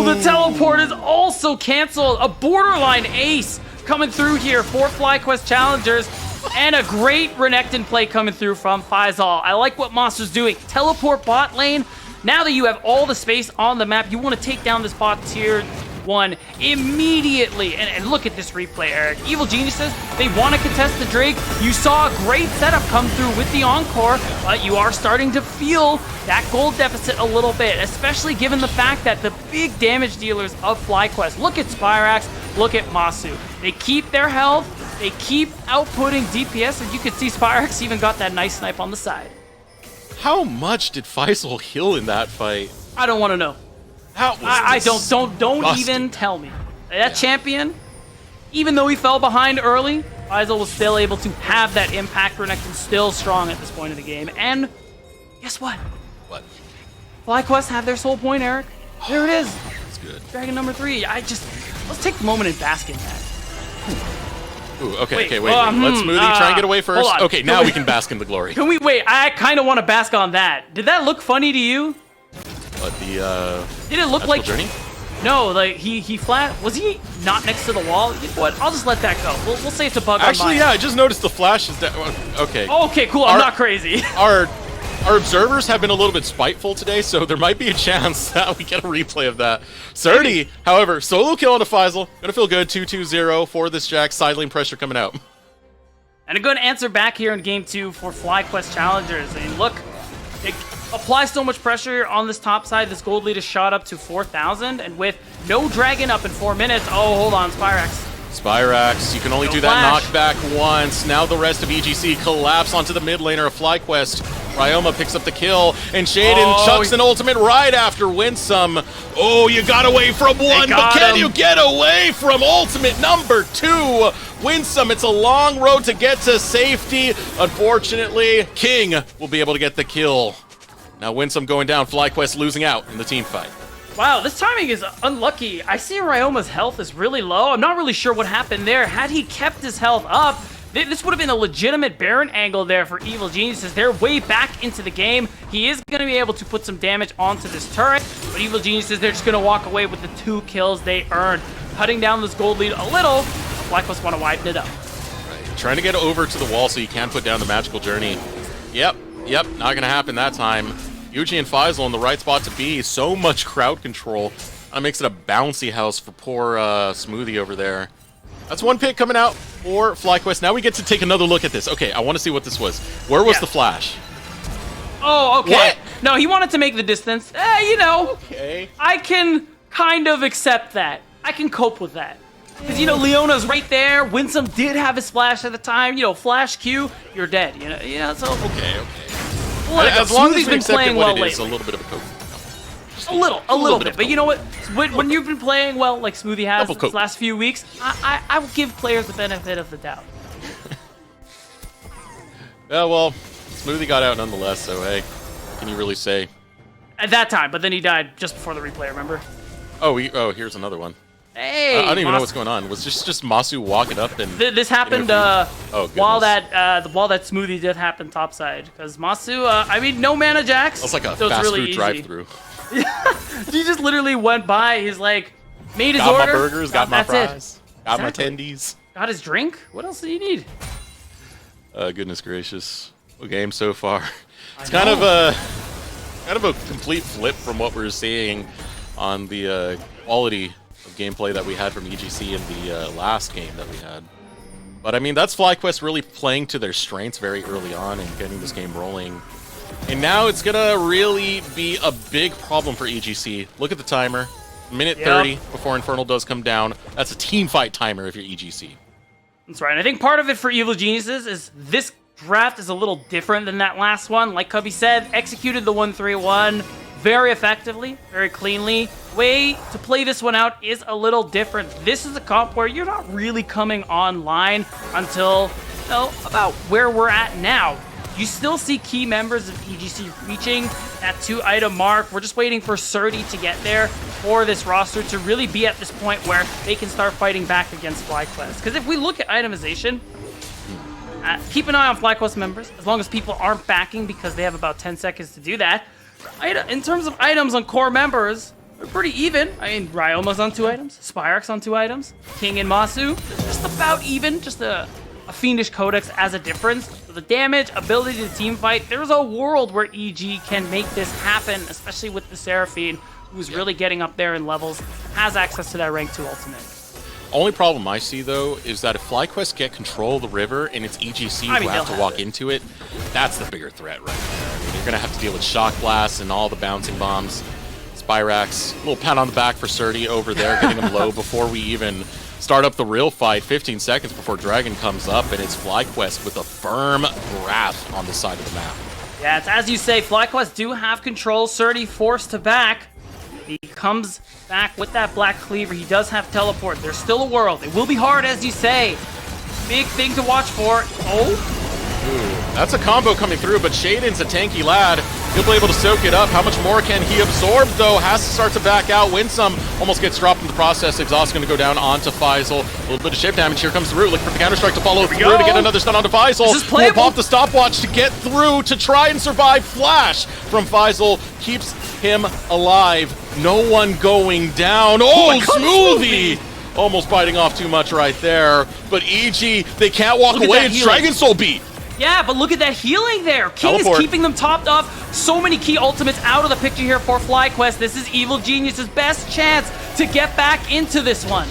The teleport is also canceled. A borderline ace coming through here for FlyQuest Challengers. And a great Renekton play coming through from Faisal. I like what Monster's doing. Teleport bot lane. Now that you have all the space on the map, you want to take down this bot tier 1 immediately. And look at this replay, Eric. Evil Geniuses, they want to contest the Drake. You saw a great setup come through with the Encore, but you are starting to feel that gold deficit a little bit, especially given the fact that the big damage dealers of FlyQuest, look at Spyrax, look at Masu. They keep their health, they keep outputting DPS, and you can see Spyrax even got that nice snipe on the side. How much did Faisal heal in that fight? I don't want to know. Don't even tell me. That champion, even though he fell behind early, Faisal was still able to have that impact. Renekton still strong at this point of the game. And guess what? What? FlyQuest have their soul point, Eric. There it is. That's good. Dragon number 3. Let's take a moment and bask in that. Ooh, okay, wait. Let Smoothie try and get away first. Hold on. Okay, now we can bask in the glory. Can we wait? I kind of want to bask on that. Did that look funny to you? But Did it look like journey? No, like he flat. Was he not next to the wall? You know what? I'll just let that go. We'll say it's a bug. Actually, on mine. yeah, I just noticed the flash is that. Okay. Okay, cool. I'm not crazy. Our observers have been a little bit spiteful today, so there might be a chance that we get a replay of that. Surdy, however, solo kill on a Faisal. Gonna feel good. 2-2-0 for this Jack. Side lane pressure coming out. And a good answer back here in game 2 for FlyQuest Challengers. And look, it applies so much pressure on this top side. This gold lead is shot up to 4,000, and with no dragon up in 4 minutes. Oh, hold on, Spyrax, you can only do that knockback once. Now the rest of EGC collapse onto the mid laner of FlyQuest. Ryoma picks up the kill, and Shaden chucks an ultimate right after Winsome. Oh, you got away from 1, but can you get away from ultimate number 2? Winsome, it's a long road to get to safety. Unfortunately, King will be able to get the kill. Now Winsome going down, FlyQuest losing out in the team fight. Wow, this timing is unlucky. I see Ryoma's health is really low. I'm not really sure what happened there. Had he kept his health up, this would have been a legitimate Baron angle there for Evil Geniuses. They're way back into the game. He is going to be able to put some damage onto this turret, but Evil Geniuses, they're just going to walk away with the 2 kills they earned. cutting down this gold lead a little. FlyQuest want to widen it up. Right. Trying to get over to the wall so you can put down the magical journey. Yep, not gonna happen that time. Yuji and Faisal in the right spot to be. So much crowd control. That makes it a bouncy house for poor Smoothie over there. That's one pick coming out for FlyQuest. Now we get to take another look at this. Okay, I want to see what this was. Where was the flash? Oh, okay. What? No, he wanted to make the distance. You know, Okay. I can kind of accept that. I can cope with that. Because, you know, Leona's right there. Winsome did have his flash at the time. You know, flash Q, you're dead. You know, so... Okay. Well, As long as we been accept playing it what well it is, lately. a little bit of a cope. A little bit. of But you know what? When you've been playing well, like Smoothie has Double these cope. last few weeks, I will give players the benefit of the doubt. Yeah, well, Smoothie got out nonetheless, so hey, what can you really say? At that time, but then he died just before the replay, remember? Oh, here's another one. Hey! I don't even know Mas- what's going on. Was just Masu walking up and... This happened goodness. while that Smoothie did happen topside. Because Masu, I mean, no mana jacks. That's like a so it's fast really food easy. drive-through. He just literally went by. He's like, made his Got order. my burgers, got my that's it. fries, got my Exactly. tendies. Got his drink. What else do you need? Goodness gracious. What game so far? It's kind of a complete flip from what we're seeing on the quality of gameplay that we had from EGC in the last game that we had. But I mean, that's FlyQuest really playing to their strengths very early on and getting this game rolling. And now it's gonna really be a big problem for EGC. Look at the timer. Minute 30 before Infernal does come down. That's a team fight timer if you're EGC. That's right. I think part of it for Evil Geniuses is this draft is a little different than that last one. Like Cubby said, executed the 1-3-1 very effectively, very cleanly. Way to play this one out is a little different. This is a comp where you're not really coming online until, you know, about where we're at now. You still see key members of EGC reaching that 2-item mark. We're just waiting for Surdy to get there for this roster to really be at this point where they can start fighting back against FlyQuest. Because if we look at itemization, keep an eye on FlyQuest members, as long as people aren't backing because they have about 10 seconds to do that. In terms of items on core members, they're pretty even. I mean, Ryoma's on 2 items, Spyrax on 2 items, King and Masu, just about even, just a Fiendish Codex as a difference. So the damage, ability to team fight, there's a world where EG can make this happen, especially with the Seraphine, who's really getting up there in levels, has access to that rank 2 ultimate. Only problem I see, though, is that if FlyQuest get control of the river and it's EGC who have to walk into it, that's the bigger threat right there. I mean, you're going to have to deal with Shock Blasts and all the bouncing bombs. Spyrax, a little pat on the back for Surdy over there, getting him low before we even start up the real fight. 15 seconds before Dragon comes up, and it's FlyQuest with a firm grasp on the side of the map. Yeah, it's as you say, FlyQuest do have control. Surdy forced to back. He comes back with that Black Cleaver. He does have teleport. There's still a world. It will be hard, as you say. Big thing to watch for. Oh. Ooh, that's a combo coming through, but Shaden's a tanky lad. He'll be able to soak it up. How much more can he absorb, though? Has to start to back out. Winsome almost gets dropped in the process. Exhaust going to go down onto Faisal. A little bit of ship damage. Here comes the Root. Looking for the counter-strike to follow through to get another stun onto Faisal. This is Will playable. pop the stopwatch to get through to try and survive. Flash from Faisal keeps him alive. No one going down. Oh, Smoothie! Almost biting off too much right there. But EG, they can't walk Look at away. that It's healing. Dragon Soul beat. Yeah, but look at that healing there. King Teleport. is keeping them topped off. So many key ultimates out of the picture here for FlyQuest. This is Evil Genius's best chance to get back into this one.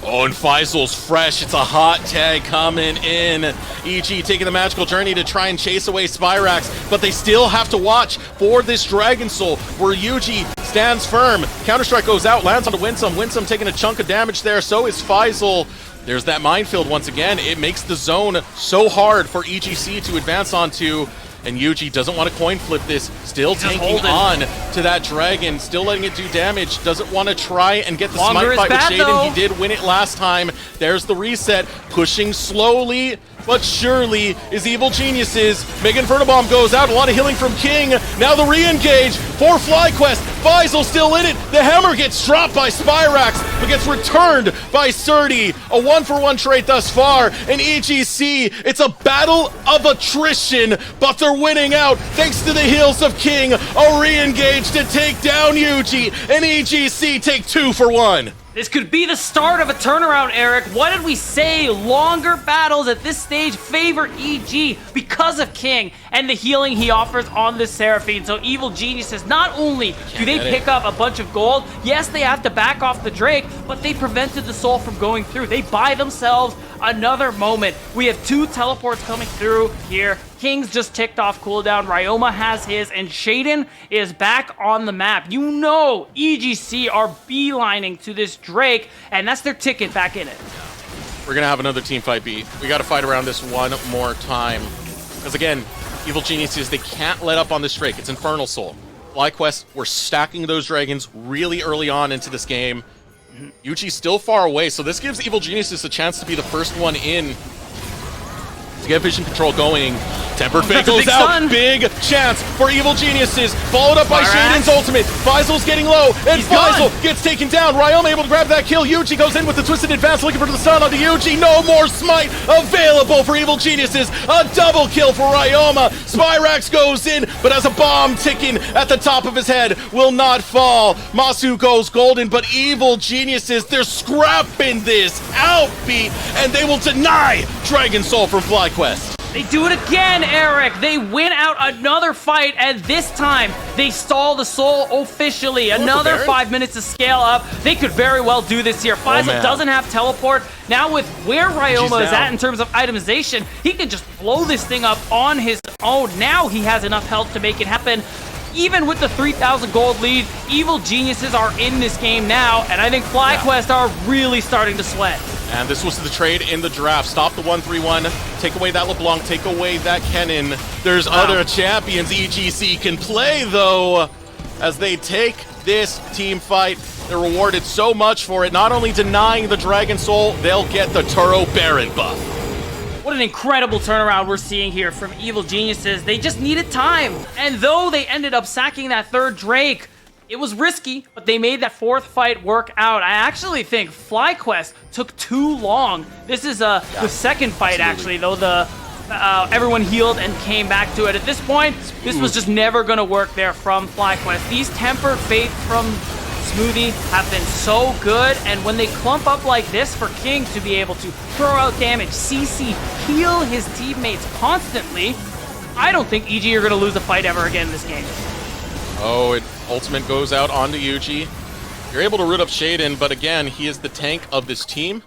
Oh, and Faisal's fresh. It's a hot tag coming in. EG taking the magical journey to try and chase away Spyrax, but they still have to watch for this Dragon Soul, where Yuji stands firm. Counter-strike goes out, lands onto Winsome. Winsome taking a chunk of damage there. So is Faisal. There's that minefield once again. It makes the zone so hard for EGC to advance onto. And Yuji doesn't want to coin flip this. Still tanking on to that dragon. Still letting it do damage. Doesn't want to try and get the Longer smite fight with is bad, Shaden. though. He did win it last time. There's the reset. Pushing slowly but surely is Evil Geniuses. Mega Inferno Bomb goes out. A lot of healing from King. Now the re-engage for FlyQuest. Faisal still in it. The hammer gets dropped by Spyrax, but gets returned by Surdy. A 1-for-1 trade thus far. And EGC, it's a battle of attrition, but they're winning out thanks to the heals of King. A re-engage to take down Yuji, and EGC take 2 for 1. This could be the start of a turnaround, Eric. What did we say? Longer battles at this stage favor EG because of King and the healing he offers on this Seraphine. So Evil Geniuses, not only do they pick up a bunch of gold, yes, they have to back off the Drake, but they prevented the Soul from going through. They buy themselves another moment. We have 2 teleports coming through here. King's just ticked off cooldown. Ryoma has his, and Shaden is back on the map. You know EGC are beelining to this Drake, and that's their ticket back in it. We're going to have another team fight beat. We got to fight around this one more time. Because again, Evil Geniuses, they can't let up on this Drake. It's Infernal Soul. FlyQuest, we're stacking those dragons really early on into this game. Yuchi's still far away, so this gives Evil Geniuses a chance to be the first one in to get vision control going. Tempered Fate goes out. Big chance for Evil Geniuses. Followed up by Shaden's ultimate. Faisal's getting low, and Faisal gets taken down. Ryoma able to grab that kill. Yuji goes in with the twisted advance, looking for the stun onto Yuji. No more smite available for Evil Geniuses. A double kill for Ryoma. Spyrax goes in, but has a bomb ticking at the top of his head. Will not fall. Masu goes golden, but Evil Geniuses, they're scrapping this outbeat, and they will deny Dragon Soul from FlyQuest. They do it again, Eric. They win out another fight, and this time they stall the Soul officially. Another 5 minutes to scale up. They could very well do this here. Faisal doesn't have teleport. Now with where Ryoma is at in terms of itemization, he can just blow this thing up on his own. Now he has enough health to make it happen. Even with the 3,000 gold lead, Evil Geniuses are in this game now, and I think FlyQuest are really starting to sweat. And this was the trade in the draft. Stop the 1-3-1, take away that LeBlanc, take away that Kennen. There's other champions EGC can play, though, as they take this team fight. They're rewarded so much for it. Not only denying the Dragon Soul, they'll get the Turo Baron buff. What an incredible turnaround we're seeing here from Evil Geniuses. They just needed time. And though they ended up sacking that 3rd Drake, it was risky, but they made that 4th fight work out. I actually think FlyQuest took too long. This is the 2nd fight, actually, though everyone healed and came back to it. At this point, this was just never going to work there from FlyQuest. These Tempered Fate from Smoothie have been so good, and when they clump up like this for King to be able to throw out damage, CC, heal his teammates constantly, I don't think EG are going to lose a fight ever again in this game. Oh, ultimate goes out onto Yuji. You're able to root up Shaden, but again, he is the tank of this team.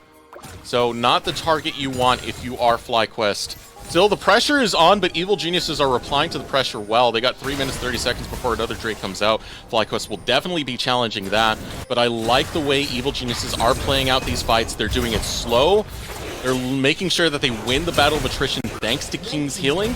So not the target you want if you are FlyQuest. Still, the pressure is on, but Evil Geniuses are replying to the pressure well. They got 3 minutes, 30 seconds before another Drake comes out. FlyQuest will definitely be challenging that, but I like the way Evil Geniuses are playing out these fights. They're doing it slow. They're making sure that they win the battle of attrition thanks to King's healing.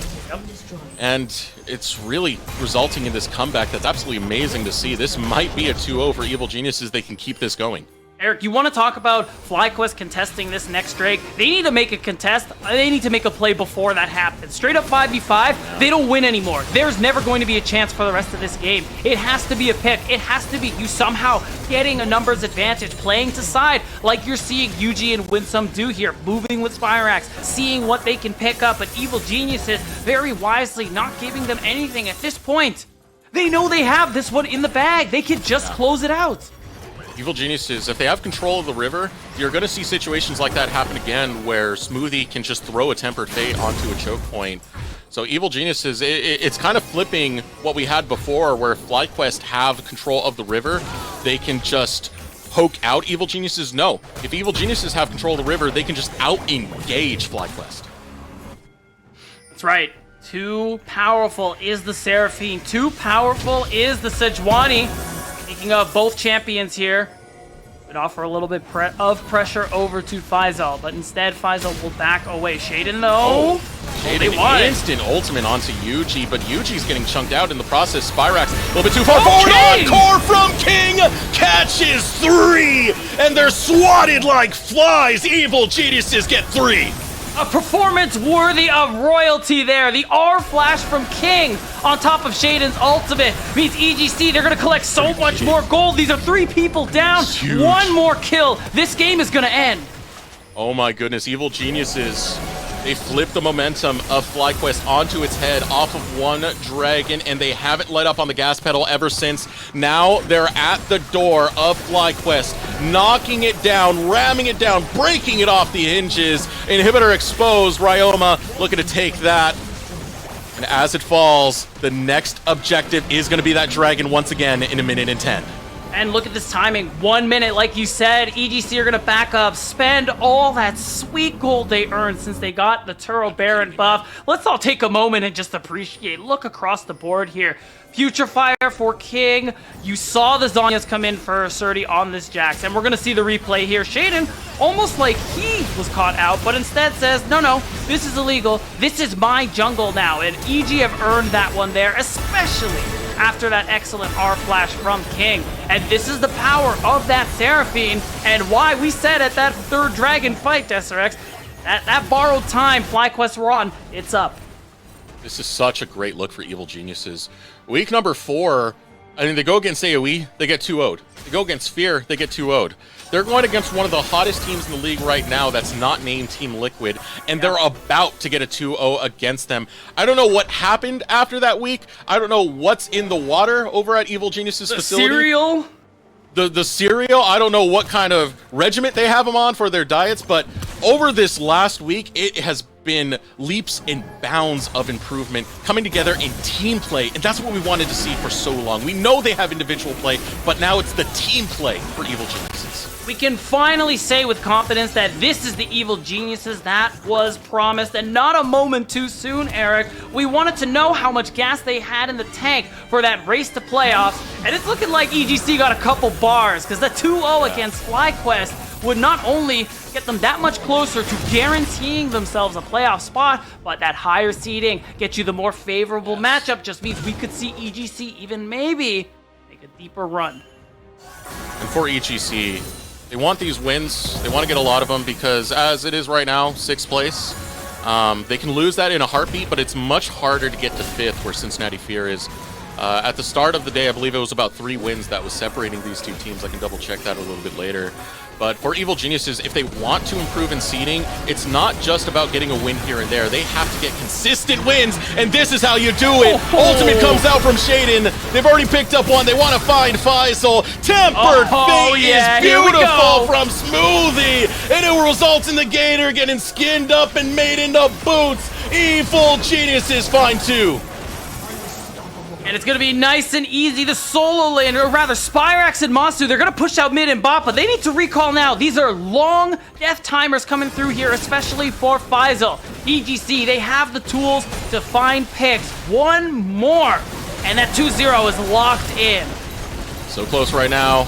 And it's really resulting in this comeback that's absolutely amazing to see. This might be a 2-0 for Evil Geniuses. They can keep this going. Eric, you want to talk about FlyQuest contesting this next Drake? They need to make a contest. They need to make a play before that happens. Straight up 5v5, they don't win anymore. There's never going to be a chance for the rest of this game. It has to be a pick. It has to be you somehow getting a numbers advantage, playing to side, like you're seeing Yuji and Winsome do here, moving with Spyrax, seeing what they can pick up, but Evil Geniuses very wisely not giving them anything at this point. They know they have this one in the bag. They can just close it out. Evil Geniuses, if they have control of the river, you're going to see situations like that happen again where Smoothie can just throw a Tempered Fate onto a choke point. So Evil Geniuses, it's kind of flipping what we had before where FlyQuest have control of the river. They can just poke out Evil Geniuses. No, if Evil Geniuses have control of the river, they can just out-engage FlyQuest. That's right. Too powerful is the Seraphine. Too powerful is the Sejuani. Speaking of both champions here, would offer a little bit of pressure over to Faisal, but instead Faisal will back away. Shaden though, Shaden instant ultimate onto Yuji, but Yuji's getting chunked out in the process. Spyrax a little bit too far forward. Encore from King catches 3, and they're swatted like flies. Evil Geniuses get 3. A performance worthy of royalty there. The R flash from King on top of Shaden's ultimate means EGC, they're going to collect so much more gold. These are 3 people down. One more kill. This game is going to end. Oh my goodness, Evil Geniuses. They flip the momentum of FlyQuest onto its head off of one dragon, and they haven't let up on the gas pedal ever since. Now they're at the door of FlyQuest. knocking it down, ramming it down, breaking it off the hinges. Inhibitor exposed. Ryoma looking to take that. And as it falls, the next objective is going to be that dragon once again in 1 minute and 10. And look at this timing. 1 minute, like you said. EGC are going to back up, spend all that sweet gold they earned since they got the Turo Baron buff. Let's all take a moment and just appreciate. Look across the board here. Future Fire for King. You saw the Zhonya's come in for Surdy on this Jax, and we're going to see the replay here. Shaden, almost like he was caught out, but instead says, no, this is illegal. This is my jungle now, and EG have earned that one there, especially after that excellent R flash from King. And this is the power of that Seraphine, and why we said at that third dragon fight, Deserex, that borrowed time FlyQuest were on, it's up. This is such a great look for Evil Geniuses. Week number 4, I mean, they go against AoE, they get 2-0'd. They go against Fear, they get 2-0'd. They're going against one of the hottest teams in the league right now that's not named Team Liquid, and they're about to get a 2-0 against them. I don't know what happened after that week. I don't know what's in the water over at Evil Geniuses facility. Cereal? The cereal, I don't know what kind of regiment they have them on for their diets, but over this last week, it has been leaps and bounds of improvement coming together in team play, and that's what we wanted to see for so long. We know they have individual play, but now it's the team play for Evil Geniuses. We can finally say with confidence that this is the Evil Geniuses that was promised, and not a moment too soon, Eric. We wanted to know how much gas they had in the tank for that race to playoffs, and it's looking like EGC got a couple bars, because the 2-0 against FlyQuest would not only get them that much closer to guaranteeing themselves a playoff spot, but that higher seeding gets you the more favorable matchup. Just means we could see EGC even maybe make a deeper run. And for EGC, they want these wins. They want to get a lot of them because as it is right now, 6th place, they can lose that in a heartbeat, but it's much harder to get to 5th where Cincinnati Fear is. At the start of the day, I believe it was about 3 wins that was separating these two teams. I can double check that a little bit later. But for Evil Geniuses, if they want to improve in seeding, it's not just about getting a win here and there. They have to get consistent wins, and this is how you do it. Ultimate comes out from Shaden. They've already picked up one. They want to find Faisal. Tempered Fate is beautiful from Smoothie, and it results in the Gator getting skinned up and made into boots. Evil Geniuses find 2. And it's going to be nice and easy. The solo lane, or rather Spyrax and Masu, they're going to push out mid and bot, but they need to recall now. These are long death timers coming through here, especially for Faisal. EGC, they have the tools to find picks. One more, and that 2-0 is locked in. So close right now.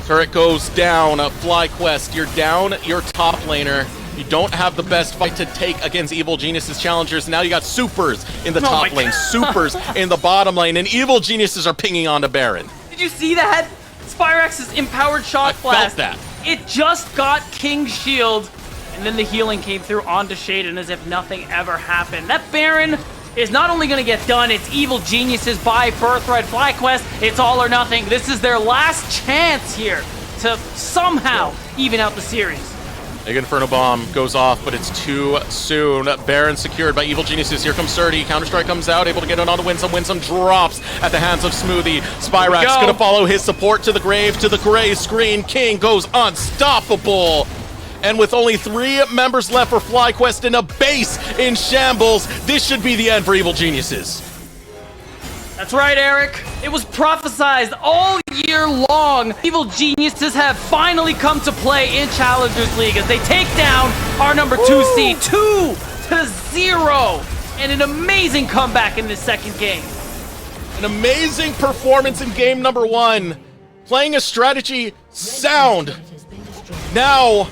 Turret goes down. FlyQuest, you're down your top laner. You don't have the best fight to take against Evil Geniuses Challengers. Now you got supers in the top lane, supers in the bottom lane, and Evil Geniuses are pinging onto Baron. Did you see that? Spyrax's empowered shock blast. Felt that. It just got King's shield, and then the healing came through onto Shaden as if nothing ever happened. That Baron is not only going to get done, it's Evil Geniuses by Birthright FlyQuest. It's all or nothing. This is their last chance here to somehow even out the series. Big Inferno Bomb goes off, but it's too soon. Baron secured by Evil Geniuses. Here comes Surdy. Counter-Strike comes out, able to get it on to Winsome. Winsome drops at the hands of Smoothie. Spyrax going to follow his support to the grave, to the gray screen. King goes unstoppable. And with only 3 members left for FlyQuest and a base in shambles, this should be the end for Evil Geniuses. That's right, Eric. It was prophesized all year long. Evil Geniuses have finally come to play in Challengers League as they take down our number 2 seed 2-0. And an amazing comeback in this second game. An amazing performance in game number 1. Playing a strategy sound. Now,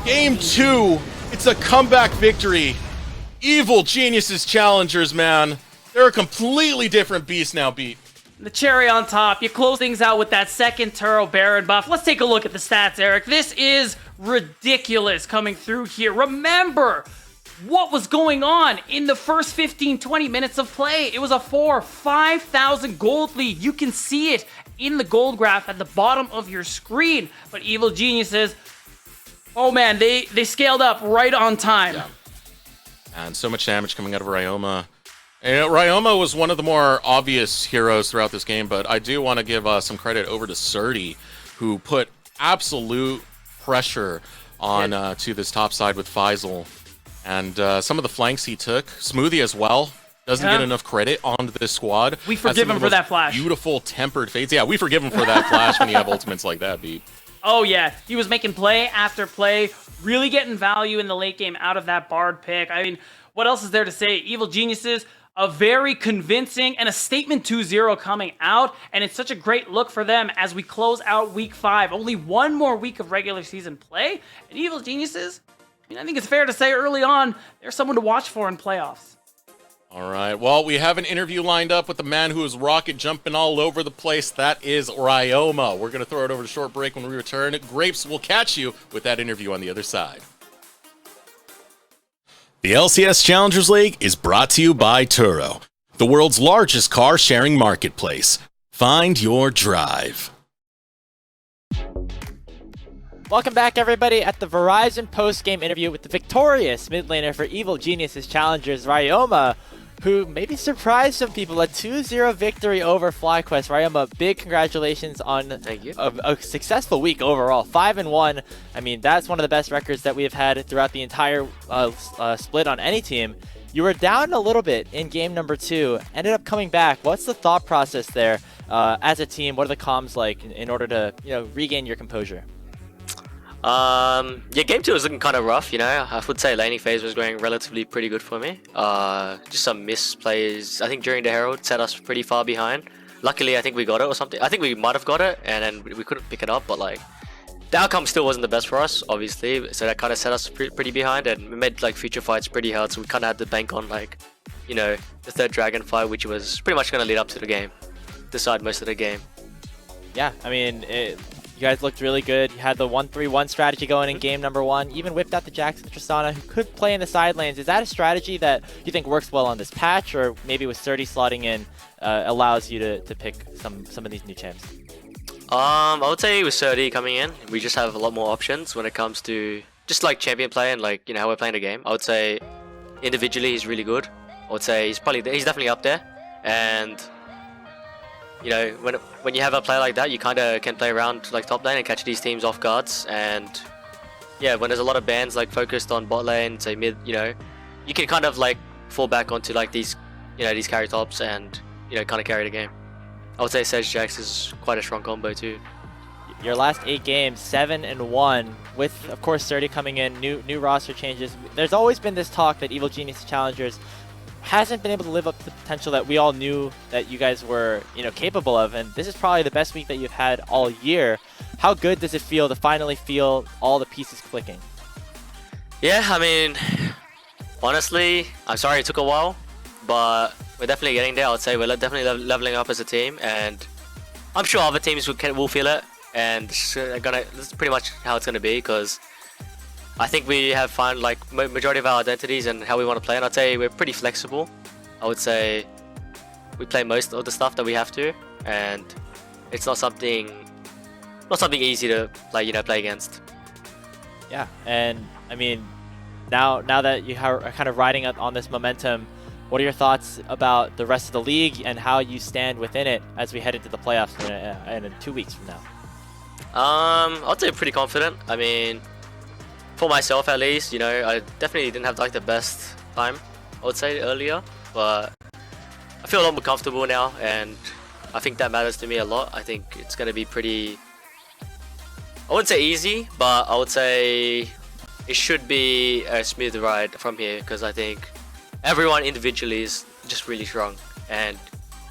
game 2, it's a comeback victory. Evil Geniuses Challengers, man. They're a completely different beast now, Beat. The cherry on top, you close things out with that second Turo Baron buff. Let's take a look at the stats, Eric. This is ridiculous coming through here. Remember what was going on in the first 15-20 minutes of play. It was a 5,000 gold lead. You can see it in the gold graph at the bottom of your screen. But Evil Geniuses, oh man, they scaled up right on time. Yeah. And so much damage coming out of Ryoma. And Ryoma was one of the more obvious heroes throughout this game, but I do want to give some credit over to Surdy, who put absolute pressure on to this top side with Faisal. And some of the flanks he took, Smoothie as well, doesn't get enough credit on this squad. We forgive him for that flash. Beautiful tempered fades. Yeah, we forgive him for that flash when you have ultimates like that, Beep. Oh yeah, he was making play after play, really getting value in the late game out of that Bard pick. I mean, what else is there to say? Evil Geniuses, a very convincing and a statement 2-0 coming out, and it's such a great look for them as we close out week 5. Only one more week of regular season play, and Evil Geniuses, I mean, I think it's fair to say early on, they're someone to watch for in playoffs. All right, well, we have an interview lined up with the man who is rocket jumping all over the place. That is Ryoma. We're going to throw it over to short break when we return. Grapes will catch you with that interview on the other side. The LCS Challengers League is brought to you by Turo, the world's largest car-sharing marketplace. Find your drive. Welcome back, everybody, at the Verizon post-game interview with the victorious mid laner for Evil Geniuses Challengers, Ryoma, who maybe surprised some people. A 2-0 victory over FlyQuest. Ryoma, big congratulations on a successful week overall. 5-1. I mean, that's one of the best records that we have had throughout the entire split on any team. You were down a little bit in game number 2, ended up coming back. What's the thought process there as a team? What are the comms like in order to regain your composure? Yeah, game 2 was looking kind of rough, I would say laning phase was going relatively pretty good for me. Just some misplays, I think during the Herald set us pretty far behind. Luckily, I think we got it or something. I think we might have got it, and then we couldn't pick it up, but like, the outcome still wasn't the best for us, obviously, so that kind of set us pretty behind, and we made like future fights pretty hard, so we kind of had to bank on like, the third dragon fight, which was pretty much going to lead up to the game, decide most of the game. Yeah, I mean, you guys looked really good. You had the 1-3-1 strategy going in game number 1. Even whipped out the Jax and Tristana, who could play in the side lanes. Is that a strategy that you think works well on this patch, or maybe with 30 slotting in allows you to pick some of these new champs? I would say with 30 coming in, we just have a lot more options when it comes to just like champion play and like how we're playing the game. I would say individually he's really good. I would say he's definitely up there, and when you have a player like that, you kind of can play around like top lane and catch these teams off guards. And yeah, when there's a lot of bans like focused on bot lane, say mid, you can kind of like fall back onto like these carry tops and kind of carry the game. I would say Sedge Jax is quite a strong combo too. Your last 8 games, 7-1, with of course 30 coming in, new roster changes. There's always been this talk that Evil Genius Challengers hasn't been able to live up to the potential that we all knew that you guys were, capable of, and this is probably the best week that you've had all year. How good does it feel to finally feel all the pieces clicking? Yeah, I mean, honestly, I'm sorry it took a while, but we're definitely getting there. I would say we're definitely leveling up as a team, and I'm sure other teams will feel it, and this is pretty much how it's gonna be, because I think we have found like majority of our identities and how we want to play, and I'd say we're pretty flexible. I would say we play most of the stuff that we have to, and it's not something easy to play against. Yeah, and I mean, now that you are kind of riding on this momentum, what are your thoughts about the rest of the league and how you stand within it as we head into the playoffs in 2 weeks from now? I'd say pretty confident. I mean, for myself at least, I definitely didn't have like the best time, I would say, earlier, but I feel a lot more comfortable now, and I think that matters to me a lot. I think it's going to be pretty, I wouldn't say easy, but I would say it should be a smooth ride from here, because I think everyone individually is just really strong, and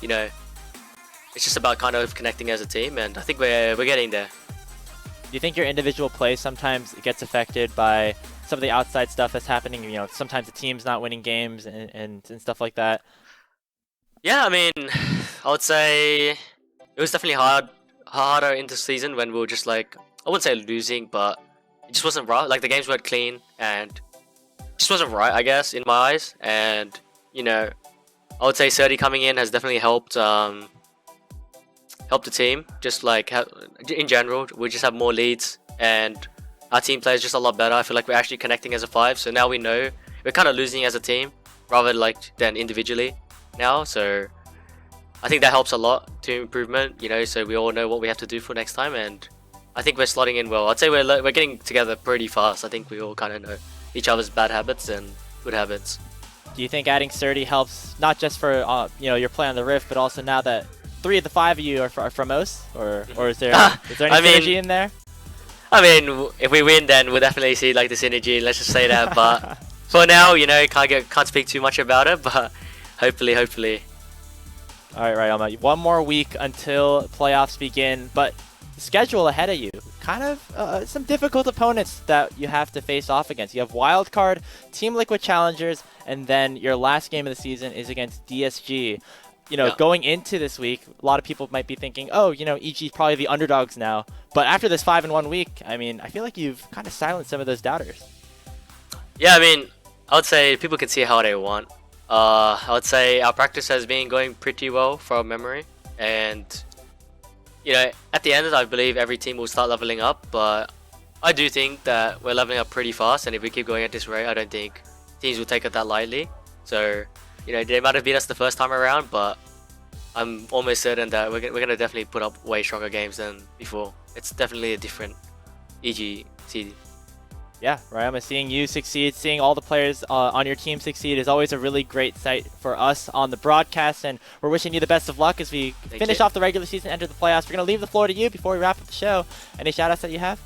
it's just about kind of connecting as a team, and I think we're getting there. Do you think your individual play sometimes gets affected by some of the outside stuff that's happening? Sometimes the team's not winning games and stuff like that. Yeah, I mean, I would say it was definitely harder into season when we were just like, I wouldn't say losing, but it just wasn't right. Like the games weren't clean, and it just wasn't right, I guess, in my eyes. And I would say 30 coming in has definitely helped. Help the team, just like in general. We just have more leads, and our team plays just a lot better. I feel like we're actually connecting as a 5, so now we know we're kind of losing as a team rather than individually now. So I think that helps a lot to improvement, so we all know what we have to do for next time, and I think we're slotting in well. I'd say we're getting together pretty fast. I think we all kind of know each other's bad habits and good habits. Do you think adding Surdy helps not just for your play on the Rift, but also now that 3 of the 5 of you are from OS, or is there any synergy in there? I mean, if we win, then we'll definitely see like the synergy. Let's just say that. But for now, can't speak too much about it. But hopefully. All right, Ryoma. One more week until playoffs begin, but the schedule ahead of you, kind of some difficult opponents that you have to face off against. You have Wildcard, Team Liquid Challengers, and then your last game of the season is against DSG. Going into this week, a lot of people might be thinking, oh, EG is probably the underdogs now. But after this 5-1 week, I mean, I feel like you've kind of silenced some of those doubters. Yeah, I mean, I would say people can see how they want. I would say our practice has been going pretty well from memory. And, at the end, I believe every team will start leveling up. But I do think that we're leveling up pretty fast. And if we keep going at this rate, I don't think teams will take it that lightly. So, they might have beat us the first time around, but I'm almost certain that we're going to definitely put up way stronger games than before. It's definitely a different EGC. Yeah, Ryoma, seeing you succeed, seeing all the players on your team succeed is always a really great sight for us on the broadcast, and we're wishing you the best of luck as we finish off the regular season, enter the playoffs. We're going to leave the floor to you before we wrap up the show. Any shout-outs that you have?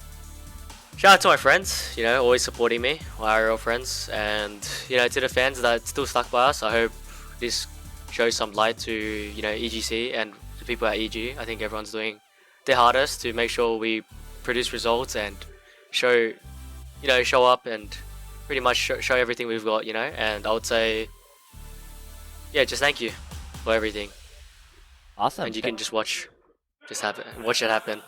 Shout out to my friends, always supporting me, my IRL friends, and, to the fans that still stuck by us. I hope this shows some light to, EGC and the people at EG. I think everyone's doing their hardest to make sure we produce results and show up and pretty much show everything we've got, and I would say, yeah, just thank you for everything. Awesome. And you can just watch it happen.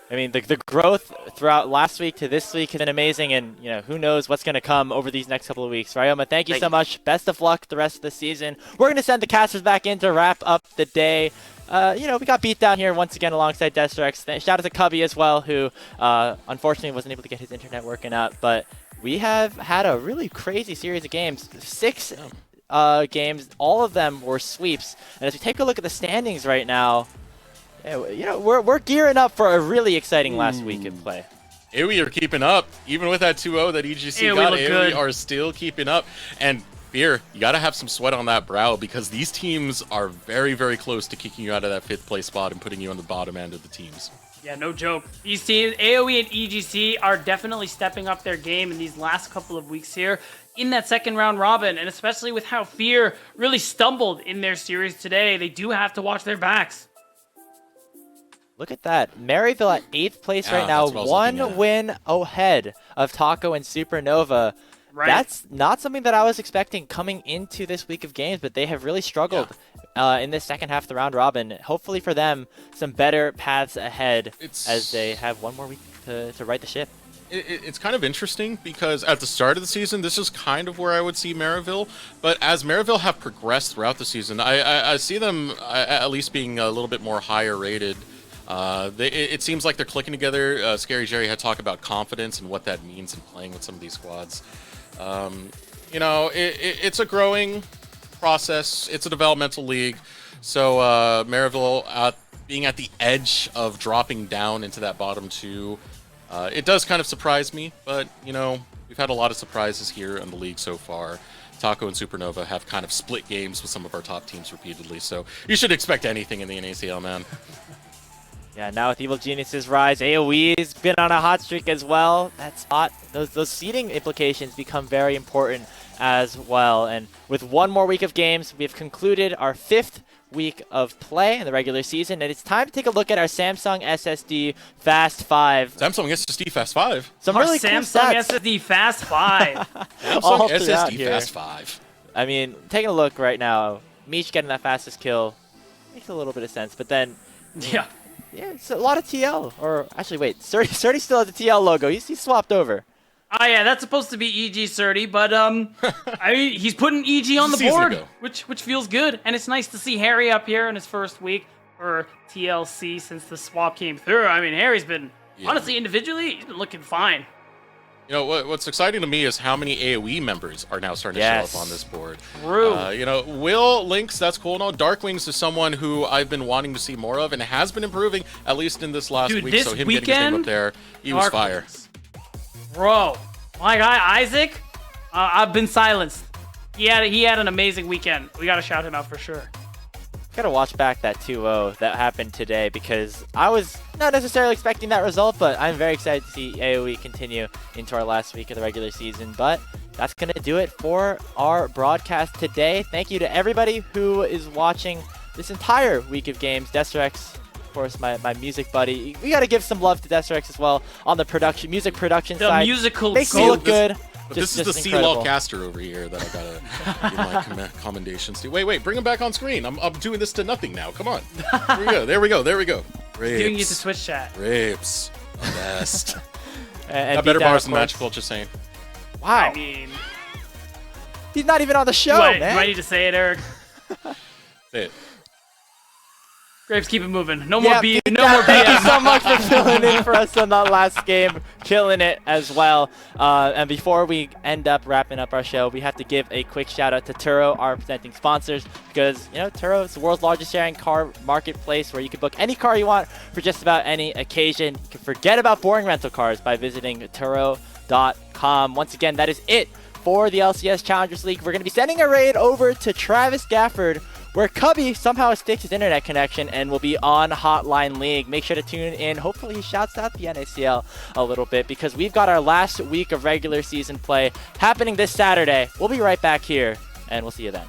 I mean, the growth throughout last week to this week has been amazing, and who knows what's going to come over these next couple of weeks. Ryoma, thank you so much. Best of luck the rest of the season. We're going to send the casters back in to wrap up the day. We got beat down here once again alongside Destrex. Shout out to Cubby as well, who unfortunately wasn't able to get his internet working out. But we have had a really crazy series of games. 6 games, all of them were sweeps. And as we take a look at the standings right now, we're gearing up for a really exciting last week in play. AOE are keeping up. Even with that 2-0 that EGC got, AOE are still keeping up. And Fear, you got to have some sweat on that brow because these teams are very, very close to kicking you out of that 5th place spot and putting you on the bottom end of the teams. Yeah, no joke. These teams, AOE and EGC, are definitely stepping up their game in these last couple of weeks here in that second round robin, and especially with how Fear really stumbled in their series today, they do have to watch their backs. Look at that. Maryville at 8th place right now, 1 win ahead of Taco and Supernova. Right. That's not something that I was expecting coming into this week of games, but they have really struggled in this second half of the round robin. Hopefully for them, some better paths ahead as they have one more week to right the ship. It's kind of interesting because at the start of the season, this is kind of where I would see Maryville. But as Maryville have progressed throughout the season, I see them at least being a little bit more higher rated. It seems like they're clicking together. Scary Jerry had talked about confidence and what that means in playing with some of these squads. It's a growing process. It's a developmental league. So Maryville being at the edge of dropping down into that bottom 2, it does kind of surprise me. But, we've had a lot of surprises here in the league so far. Taco and Supernova have kind of split games with some of our top teams repeatedly. So you should expect anything in the NACL, man. Yeah, now with Evil Genius's rise, AoE's been on a hot streak as well. That's hot. Those seeding implications become very important as well. And with one more week of games, we have concluded our 5th week of play in the regular season, and it's time to take a look at our Samsung SSD Fast 5. Samsung SSD Fast 5. Some really cool Samsung stats. SSD Fast 5. Samsung SSD Fast 5. I mean, taking a look right now, Meech getting that fastest kill makes a little bit of sense, but then yeah, it's a lot of TL. Or actually, wait, Surdy still has the TL logo. He's swapped over. Oh yeah, that's supposed to be EG Surdy, but I mean, he's putting EG on the board, which feels good, and it's nice to see Harry up here in his first week for TLC since the swap came through. I mean, Harry's been honestly individually, he's been looking fine. You know, what's exciting to me is how many AoE members are now starting to show up on this board. True. You know, Will Lynx, that's cool. No, Darkwings is someone who I've been wanting to see more of and has been improving, at least in this last week. This So him weekend, getting his name up there, he was fire. Bro, my guy Isaac, I've been silenced. He had an amazing weekend. We gotta shout him out for sure. Gotta watch back that 2-0 that happened today because I was not necessarily expecting that result, but I'm very excited to see AoE continue into our last week of the regular season. But that's gonna do it for our broadcast today. Thank you to everybody who is watching this entire week of games. Desrex, of course, my music buddy. We gotta give some love to Desrex as well on the music production The side. musical Makes me goat. look good. But Just this is the incredible. C-Law caster over here that I gotta give my commendations to. Wait, bring him back on screen. I'm doing this to nothing now. Come on. There we go. Rapes. Giving you to Twitch chat. Rapes. The best. And Got better beat down, bars of than course. Magical, just saying. Wow, I mean, he's not even on the show, do I man. need to say it, Eric? Say it. Graves, keep it moving. No more Yeah, B. beat No down. more Thank you BS. so much for filling in for us on that last game, killing it as well. And before we end up wrapping up our show, we have to give a quick shout out to Turo, our presenting sponsors, because you know Turo is the world's largest sharing car marketplace where you can book any car you want for just about any occasion. You can forget about boring rental cars by visiting Turo.com. Once again, that is it for the LCS Challengers League. We're going to be sending a raid over to Travis Gafford, where Cubby somehow sticks his internet connection and will be on Hotline League. Make sure to tune in. Hopefully he shouts out the NACL a little bit because we've got our last week of regular season play happening this Saturday. We'll be right back here, and we'll see you then.